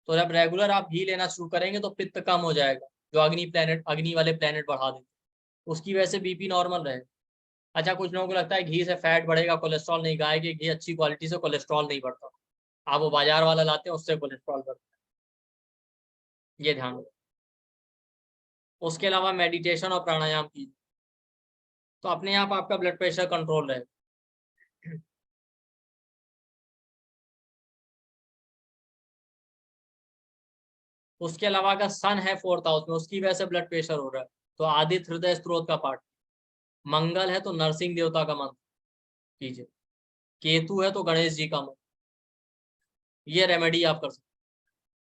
B: तो जब रेगुलर आप घी लेना शुरू करेंगे तो पित्त कम हो जाएगा, जो अग्नि वाले प्लेनेट बढ़ा देते, उसकी वजह से बीपी नॉर्मल रहेगा। अच्छा, कुछ लोगों को लगता है घी से फैट बढ़ेगा, कोलेस्ट्रॉल नहीं। गाय के घी अच्छी क्वालिटी से कोलेस्ट्रॉल नहीं बढ़ता, आप वो बाजार वाला लाते हैं उससे कोलेस्ट्रॉल बढ़ता है, ये ध्यान रखो। उसके अलावा मेडिटेशन और प्राणायाम कीजिए, तो अपने आप आपका ब्लड प्रेशर कंट्रोल रहेगा। उसके अलावा अगर सन है 4th हाउस में, उसकी वजह से ब्लड प्रेशर हो रहा है, तो आदित्य हृदय स्त्रोत का पाठ। मंगल है तो नरसिंह देवता का मंत्र कीजिए। केतु है तो गणेश जी का मंत्र, ये रेमेडी आप कर सकते।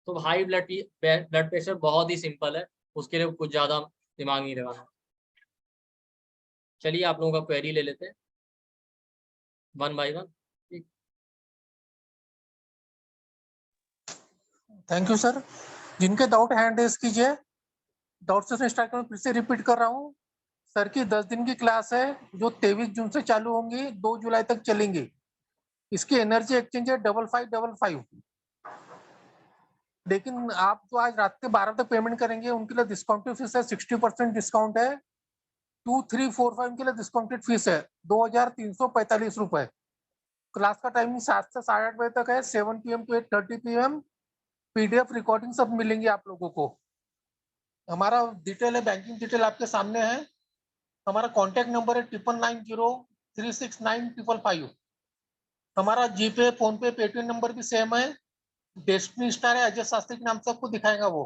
B: तो हाई ब्लड प्रेशर बहुत ही सिंपल है, उसके लिए कुछ ज्यादा दिमाग नहीं लगाना। चलिए आप लोगों का क्वेरी ले लेते हैं 1 बाय 1।
C: Thank you sir. जिनके डाउट हैंड रेज कीजिए। डाउट सेशन स्टार्ट करने फिर से रिपीट कर रहा हूँ। सर की 10 दिन की क्लास है जो 23 जून से चालू होंगी, 2 जुलाई तक चलेंगी। इसकी एनर्जी एक्सचेंज है 5555। लेकिन आप जो आज रात के 12 तक पेमेंट करेंगे उनके लिए डिस्काउंटेड फीस है, 60% डिस्काउंट है। 2345 के लिए डिस्काउंटेड फीस है 2345 रुपए। क्लास का टाइमिंग 7 से 8:30 बजे तक है, 7 PM to 8:30 PM। PDF recording सब मिलेंगी आप लोगों को। हमारा डिटेल है, बैंकिंग डिटेल आपके सामने है। हमारा कॉन्टैक्ट नंबर है 9990369555। हमारा जीपे, फोन पे, पेटीएम नंबर भी सेम है। डेस्टिनी स्टार है, अजय शास्त्री के नाम से आपको दिखाएगा वो।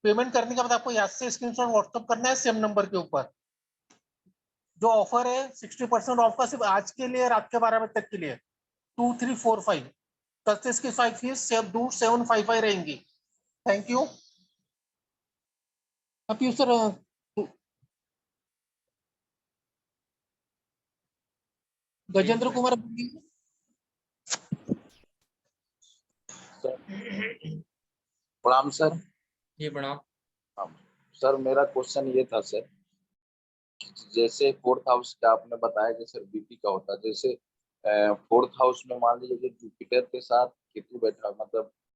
C: पेमेंट करने के बाद आपको यहाँ से स्क्रीनशॉट व्हाट्सएप करना है सेम नंबर के ऊपर। जो ऑफर है 60% ऑफ का सिर्फ आज के लिए, रात के 12 बजे तक के लिए 2345। कल से इसकी फीस 755 रहेंगी। Thank you. अब यू सर गजेंद्र कुमार बोलिए।
D: प्रणाम सर।
B: जी प्रणाम।
D: सर मेरा क्वेश्चन ये था सर, जैसे 4th हाउस का आपने बताया कि सर बीपी का होता है, जैसे 4th हाउस में मान लीजिए कि जुपिटर के साथ केतु बैठा, मतलब